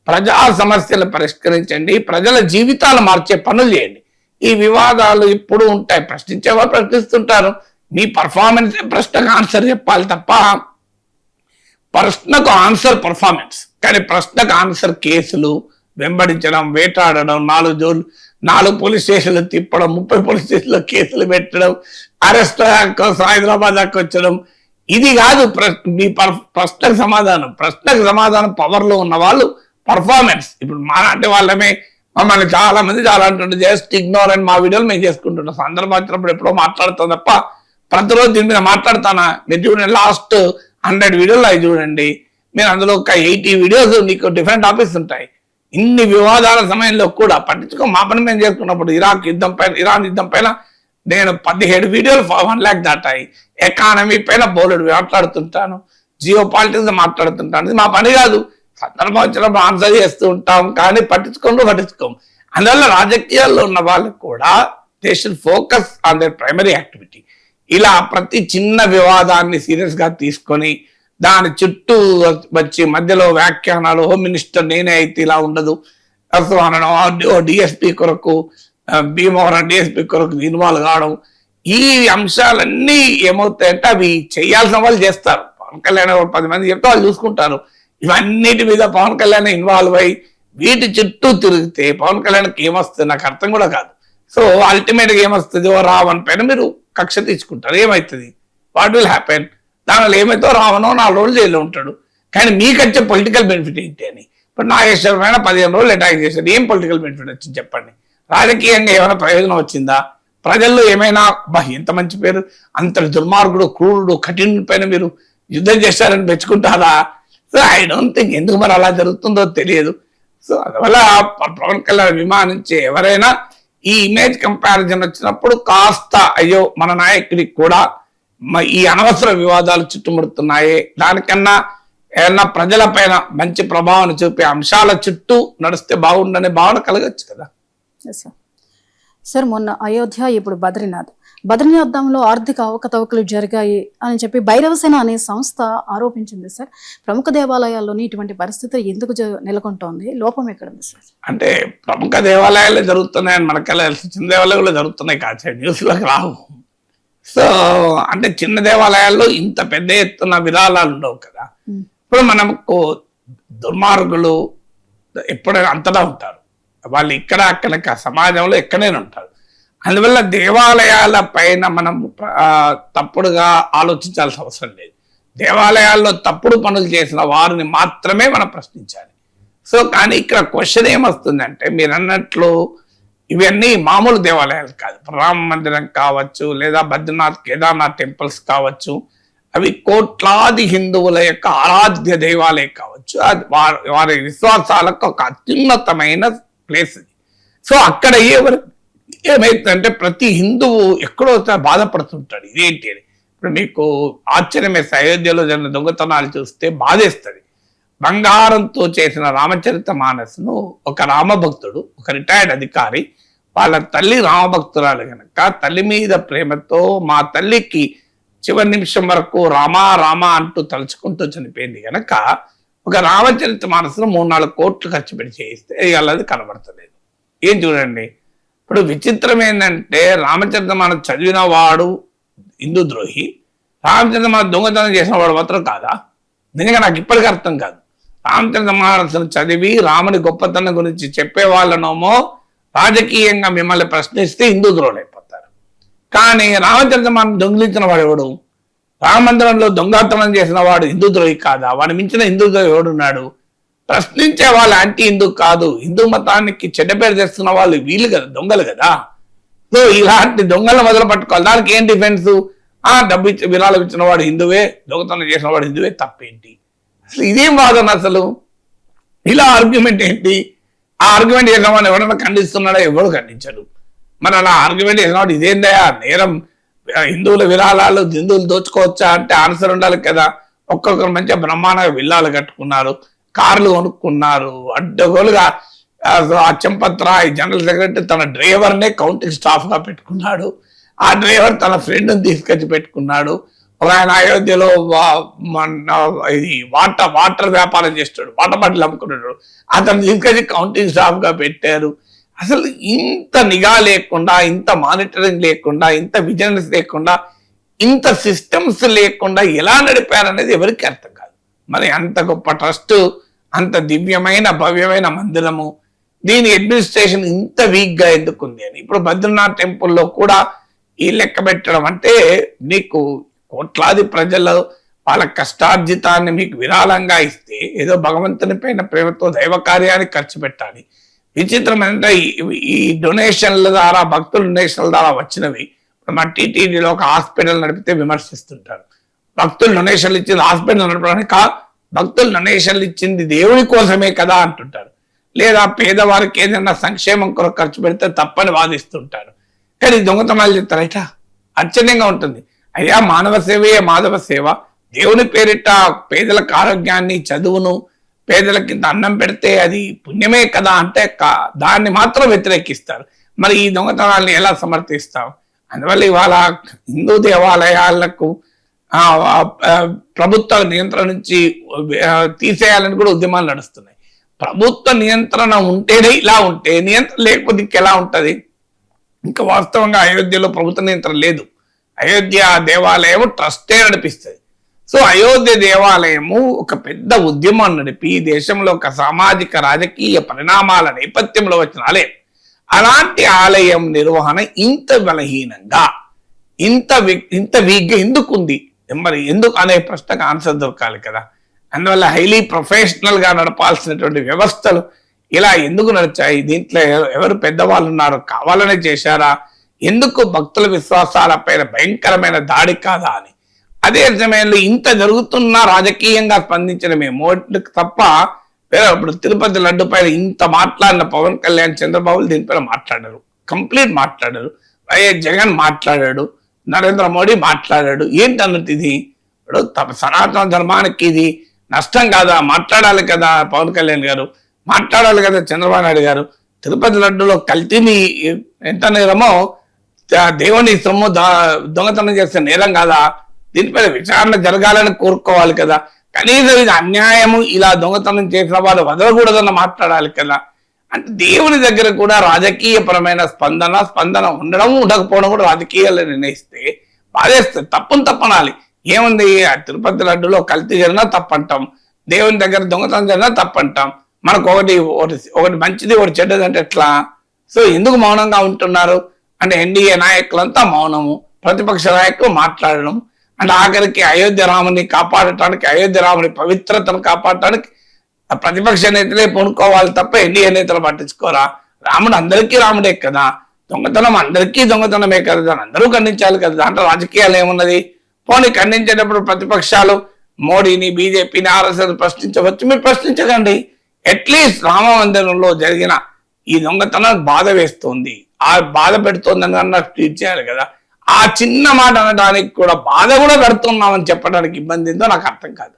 ప్రజా సమస్యలు పరిష్కరించండి, ప్రజల జీవితాలు మార్చే పనులు చేయండి. ఈ వివాదాలు ఇప్పుడు ఉంటాయి, ప్రశ్నించేవారు ప్రశ్నిస్తుంటారు. మీ పర్ఫార్మెన్స్ ప్రశ్నకు ఆన్సర్ చెప్పాలి తప్ప ప్రశ్నకు ఆన్సర్ పర్ఫార్మెన్స్, కానీ ప్రశ్నకు ఆన్సర్ కేసులు వెంబడించడం, వేటాడడం, 4 పోలీస్ స్టేషన్లు తిప్పడం, 30 పోలీస్ స్టేషన్లో కేసులు పెట్టడం, అరెస్ట్ హైదరాబాద్ దాకా వచ్చడం, ఇది కాదు మీ ప్రశ్నకు సమాధానం. ప్రశ్నకు సమాధానం పవర్లో ఉన్న వాళ్ళు పర్ఫార్మెన్స్. ఇప్పుడు మాలాంటి వాళ్ళమే మమ్మల్ని చాలా మంది చాలా అంటుండే, జస్ట్ ఇగ్నోర్ అని మా వీడియోలు మేము చేసుకుంటున్నాం. సందర్భం వచ్చినప్పుడు ఎప్పుడో మాట్లాడుతాం తప్ప ప్రతిరోజు దీని మీద మాట్లాడతానా? మీరు చూడండి, లాస్ట్ 100 వీడియోలు అవి చూడండి. మీరు అందులో ఒక 80 వీడియోస్ నీకు డిఫరెంట్ టాపిక్స్ ఉంటాయి. ఇన్ని వివాదాల సమయంలో కూడా పట్టించుకో. మా పని మేము చేసుకున్నప్పుడు ఇరాన్ యుద్ధం పైన నేను 17 వీడియోలు 1 lakh దాటాయి. ఎకానమీ పైన బోలెడు మాట్లాడుతుంటాను, జియో పాలిటిక్స్ మాట్లాడుతుంటాను. ఇది మా పని కాదు. సందర్భం వచ్చినప్పుడు ఆన్సర్ చేస్తూ ఉంటాం, కానీ పట్టించుకోం. అందువల్ల రాజకీయాల్లో ఉన్న వాళ్ళకు కూడా they should focus on their primary activity. ఇలా ప్రతి చిన్న వివాదాన్ని సీరియస్ గా తీసుకొని దాని చుట్టూ వచ్చి మధ్యలో వ్యాఖ్యానాలు, హోమ్ మినిస్టర్ నేనే అయితే ఇలా ఉండదు, డిఎస్పీ కొరకు భీమవరం డిఎస్పీ కొరకు ఇన్వాల్వ్ కావడం, ఈ అంశాలన్నీ ఏమవుతాయంటే అవి చేయాల్సిన వాళ్ళు చేస్తారు. పవన్ కళ్యాణ్ 10 మంది చెప్తే వాళ్ళు చూసుకుంటారు. ఇవన్నిటి మీద పవన్ కళ్యాణ్ ఇన్వాల్వ్ అయ్యి వీటి చుట్టూ తిరిగితే పవన్ కళ్యాణ్కి ఏమొస్తుంది నాకు అర్థం కూడా కాదు. సో అల్టిమేట్ గా ఏమొస్తుంది, రావణ్ పైన మీరు కక్ష తీసుకుంటారు, ఏమవుతుంది? What will happen? దానివల్ల ఏమైతే రావణో 4 రోజులు జైల్లో ఉంటాడు. కానీ మీకు వచ్చే పొలిటికల్ బెనిఫిట్ ఏంటి అని. ఇప్పుడు నాగేశ్వర పైన 15 రోజులు అటాక్ చేశారు, ఏం పొలిటికల్ బెనిఫిట్ వచ్చింది చెప్పండి? రాజకీయంగా ఏమైనా ప్రయోజనం వచ్చిందా? ప్రజల్లో ఏమైనా ఎంత మంచి పేరు, అంత దుర్మార్గుడు, క్రూరుడు, కఠిన పైన మీరు యుద్ధం చేశారని మెచ్చుకుంటారా? So I don't think. ఎందుకు మరి అలా జరుగుతుందో తెలియదు. సో అందువల్ల పవన్ కళ్యాణ్ అభిమానించే ఎవరైనా ఈ ఇమేజ్ కంపారిజన్ వచ్చినప్పుడు కాస్త అయ్యో మన నాయకుడికి కూడా ఈ అనవసర వివాదాలు చుట్టుముడుతున్నాయి, దానికన్నా ఏదన్నా ప్రజల పైన మంచి ప్రభావం చూపే అంశాల చుట్టూ నడిస్తే బాగుండనే భావన కలగచ్చు కదా. సార్ మొన్న అయోధ్య, ఇప్పుడు బద్రీనాథ్లో ఆర్థిక అవకతవకలు జరిగాయి అని చెప్పి భైరవసేన అనే సంస్థ ఆరోపించింది సార్. ప్రముఖ దేవాలయాల్లోని ఇటువంటి పరిస్థితి ఎందుకు నెలకొంటోంది? లోపం ఎక్కడుంది సార్? అంటే ప్రముఖ దేవాలయాలే జరుగుతున్నాయని మనకెలా తెలుసు? చిన్న దేవాలయాలు జరుగుతున్నాయి కాదు, న్యూస్లోకి రావు. సో అంటే చిన్న దేవాలయాల్లో ఇంత పెద్ద ఎత్తున విరాళాలు ఉండవు కదా. ఇప్పుడు మనకు దుర్మార్గులు ఎప్పుడైనా అంతటా ఉంటారు, వాళ్ళు ఇక్కడ అక్కడ సమాజంలో ఎక్కడైనా ఉంటారు. అందువల్ల దేవాలయాల పైన మనం తప్పుడుగా ఆలోచించాల్సిన అవసరం లేదు. దేవాలయాల్లో తప్పుడు పనులు చేసిన వారిని మాత్రమే మనం ప్రశ్నించాలి. సో కానీ ఇక్కడ క్వశ్చన్ ఏమొస్తుందంటే, మీరు అన్నట్లు ఇవన్నీ మామూలు దేవాలయాలు కాదు. రామ మందిరం కావచ్చు, లేదా బద్రీనాథ్ కేదార్నాథ్ టెంపుల్స్ కావచ్చు, అవి కోట్లాది హిందువుల యొక్క ఆరాధ్య దేవాలయం కావచ్చు. అది వారి విశ్వాసాలకు ఒక అత్యున్నతమైన ప్లేస్. సో అక్కడ ఏమైతుందంటే ప్రతి హిందువు ఎక్కడో బాధపడుతుంటాడు, ఇదేంటి అని. ఇప్పుడు మీకు ఆశ్చర్యం వేస్తే అయోధ్యలో జరిగిన దొంగతనాలు చూస్తే బాధేస్తుంది. బంగారంతో చేసిన రామచరిత మానస్ను ఒక రామభక్తుడు, ఒక రిటైర్డ్ అధికారి, వాళ్ళ తల్లి రామభక్తురాలు కనుక తల్లి మీద ప్రేమతో మా తల్లికి చివరి నిమిషం వరకు రామా రామా అంటూ తలుచుకుంటూ చనిపోయింది కనుక ఒక రామచరిత మానస్ను 3-4 కోట్లు ఖర్చు పెట్టి చేయిస్తే అది కనబడతలేదు. ఏం చూడండి, ఇప్పుడు విచిత్రం ఏంటంటే రామచరిత మానస్ చదివిన వాడు హిందూ ద్రోహి, రామచరిత మానస్ దొంగతనం చేసిన వాడు మాత్రం కాదా? నిజంగా నాకు ఇప్పటికీ అర్థం కాదు. రామచరిత మానస్ను చదివి రాముని గొప్పతనం గురించి చెప్పే వాళ్ళనేమో రాజకీయంగా మిమ్మల్ని ప్రశ్నిస్తే హిందూ ద్రోహులు అయిపోతారు. కానీ రామచరిత మానస్ దొంగిలించిన వాడు ఎవడు? రామమందిరంలో దొంగతనం చేసిన వాడు హిందూ ద్రోహి కాదా? వాడు మించిన హిందూ ద్రోహి ఎవడున్నాడు? ప్రశ్నించే వాళ్ళు యాంటీ హిందూ కాదు, హిందూ మతానికి చెడ్డ పేరు తెస్తున్న వాళ్ళు వీళ్ళు కదా, దొంగలు కదా. సో ఇలాంటి దొంగలను మొదలు పట్టుకోవాలి. దానికి ఏం డిఫెన్స్? డబ్బు ఇచ్చి విరాళం ఇచ్చిన వాడు హిందువే, దొంగతనం చేసిన వాడు హిందువే, తప్పేంటి? అసలు ఇదేం వాదన? అసలు ఇలా ఆర్గ్యుమెంట్ ఏంటి? ఆ ఆర్గ్యుమెంట్ చేసిన వాడిని ఎవరైనా ఖండిస్తున్నాడా? ఎవరు ఖండించడు. మరి అలా ఆర్గ్యుమెంట్ చేసిన వాడు ఇదేందయా నేరం, హిందువుల విరాళాలు హిందువులు దోచుకోవచ్చా అంటే ఆన్సర్ ఉండాలి కదా. ఒక్కొక్కరు మంచిగా బ్రహ్మాండంగా విల్లాలు కట్టుకున్నారు, కార్లు కొనుక్కున్నారు, అడ్డగోలుగా. ఆ చంపత్ రాయ్ జనరల్ సెక్రటరీ తన డ్రైవర్నే కౌంటింగ్ స్టాఫ్ గా పెట్టుకున్నాడు. ఆ డ్రైవర్ తన ఫ్రెండ్ని తీసుకొచ్చి పెట్టుకున్నాడు. ఒక ఆయన అయోధ్యలో ఇది వాటర్ వ్యాపారం చేస్తాడు, వాటర్ బాటిల్ అమ్ముకున్నాడు, అతను తీసుకొచ్చి కౌంటింగ్ స్టాఫ్ గా పెట్టారు. అసలు ఇంత నిఘా లేకుండా, ఇంత మానిటరింగ్ లేకుండా, ఇంత విజిలెన్స్ లేకుండా, ఇంత సిస్టమ్స్ లేకుండా ఎలా నడిపారనేది ఎవరికి అర్థం కాదు. మరి అంత గొప్ప ట్రస్ట్, అంత దివ్యమైన భవ్యమైన మందిరము, దీని అడ్మినిస్ట్రేషన్ ఇంత వీక్ గా ఎందుకుంది అని. ఇప్పుడు బద్రీనాథ్ టెంపుల్లో కూడా ఈ లెక్క పెట్టడం అంటే, నీకు కోట్లాది ప్రజలు వాళ్ళ కష్టార్జితాన్ని మీకు విరాళంగా ఇస్తే ఏదో భగవంతుని పైన ప్రేమతో దైవ కార్యానికి ఖర్చు పెట్టాలి. విచిత్రం ఏంటంటే ఈ డొనేషన్ల ద్వారా, భక్తుల డొనేషన్ల ద్వారా వచ్చినవి మన టీటీడీలో ఒక హాస్పిటల్ నడిపితే విమర్శిస్తుంటారు. భక్తులు డొనేషన్లు ఇచ్చింది హాస్పిటల్ నడపడానికి, భక్తులు డొనేషన్లు ఇచ్చింది దేవుని కోసమే కదా అంటుంటారు. లేదా పేదవారికి ఏదైనా సంక్షేమం కొరకు ఖర్చు పెడితే తప్పని వాదిస్తుంటారు. కానీ దొంగతనాలు చెప్తారట, ఆశ్చర్యంగా ఉంటుంది. అయ్యా మానవ సేవయే మాధవ సేవ, దేవుని పేరిట పేదలకు ఆరోగ్యాన్ని, చదువును, పేదలకి అన్నం పెడితే అది పుణ్యమే కదా అంటే దాన్ని మాత్రం వ్యతిరేకిస్తారు. మరి ఈ దొంగతనాన్ని ఎలా సమర్థిస్తాం? అందువల్ల ఇవాళ హిందూ దేవాలయాలకు ప్రభుత్వ నియంత్రణ నుంచి తీసేయాలని కూడా ఉద్యమాలు నడుస్తున్నాయి. ప్రభుత్వ నియంత్రణ ఉంటేనే ఇలా ఉంటే, నియంత్రణ లేకపోతే ఇంకెలా ఉంటది? ఇంకా వాస్తవంగా అయోధ్యలో ప్రభుత్వ నియంత్రణ లేదు. అయోధ్య దేవాలయం ట్రస్టే నడిపిస్తుంది. సో అయోధ్య దేవాలయము ఒక పెద్ద ఉద్యమం నడిపి దేశంలో ఒక సామాజిక రాజకీయ పరిణామాల నేపథ్యంలో వచ్చిన ఆలయం. అలాంటి ఆలయం నిర్వహణ ఇంత బలహీనంగా, ఇంత వీక్గా ఎందుకు ఉంది? మరి ఎందుకు అనే ప్రశ్నకు ఆన్సర్ దొరకాలి కదా. అందువల్ల హైలీ ప్రొఫెషనల్ గా నడపాల్సినటువంటి వ్యవస్థలు ఇలా ఎందుకు నడిచాయి? దీంట్లో ఎవరు పెద్దవాళ్ళు ఉన్నారు? కావాలనే చేశారా? ఎందుకు భక్తుల విశ్వాసాలపైన భయంకరమైన దాడి కాదా అని. అదే సమయంలో ఇంత జరుగుతున్నా రాజకీయంగా స్పందించిన మేము తప్ప ఇప్పుడు తిరుపతి లడ్డు పైన ఇంత మాట్లాడిన పవన్ కళ్యాణ్, చంద్రబాబు దీనిపైన మాట్లాడారు, కంప్లీట్ మాట్లాడారు. వైఎస్ జగన్ మాట్లాడాడు, నరేంద్ర మోడీ మాట్లాడాడు. ఏంటన్నట్టు ఇది? ఇప్పుడు సనాతన ధర్మానికి ఇది నష్టం కాదా? మాట్లాడాలి కదా పవన్ కళ్యాణ్ గారు, మాట్లాడాలి కదా చంద్రబాబు నాయుడు గారు. తిరుపతి లడ్డులో కల్తీని ఎంత నేరమో దేవుని సొమ్ము దొంగతనం చేస్తే నేరం కాదా? దీనిపై విచారణ జరగాలని కోరుకోవాలి కదా. కనీసం ఇది అన్యాయము, ఇలా దొంగతనం చేసిన వాళ్ళు వదలకూడదన్న మాట్లాడాలి కదా. అంటే దేవుని దగ్గర కూడా రాజకీయపరమైన స్పందన ఉండడం ఉండకపోవడం కూడా రాజకీయాలు నిర్ణయిస్తే బాధేస్తుంది. తప్పనాలి. ఏముంది, ఆ తిరుపతి లడ్డులో కల్తీ జరిగినా తప్పంటాం, దేవుని దగ్గర దొంగతనం జరిగినా తప్పంటాం. మనకు ఒకటి మంచిది ఒకటి చెడ్డది అంటే ఎట్లా? సో ఎందుకు మౌనంగా ఉంటున్నారు అంటే ఎన్డీఏ నాయకులంతా మౌనము, ప్రతిపక్ష నాయకులు మాట్లాడడం, అంటే ఆఖరికి అయోధ్య రాముని కాపాడటానికి, అయోధ్య రాముని పవిత్రతను కాపాడటానికి ప్రతిపక్ష నేతలే పూనుకోవాలి తప్ప ఎన్డీఏ నేతలు పట్టించుకోరా? రాముడు అందరికీ రాముడే కదా, దొంగతనం అందరికీ దొంగతనమే కదా, దాన్ని అందరూ ఖండించాలి కదా. దాంట్లో రాజకీయాలు ఏమున్నది? పోనీ ఖండించేటప్పుడు ప్రతిపక్షాలు మోడీని, బీజేపీని, ఆర్ఎస్ఎస్ ప్రశ్నించవచ్చు, మీరు ప్రశ్నించకండి. అట్లీస్ట్ రామ మందిరంలో జరిగిన ఈ దొంగతనం బాధ వేస్తుంది, ఆ బాధ పెడుతోందని అన్న ట్వీట్ చేయాలి కదా. ఆ చిన్న మాట అనడానికి కూడా బాధ కూడా పెడుతున్నామని చెప్పడానికి ఇబ్బంది ఏందో నాకు అర్థం కాదు.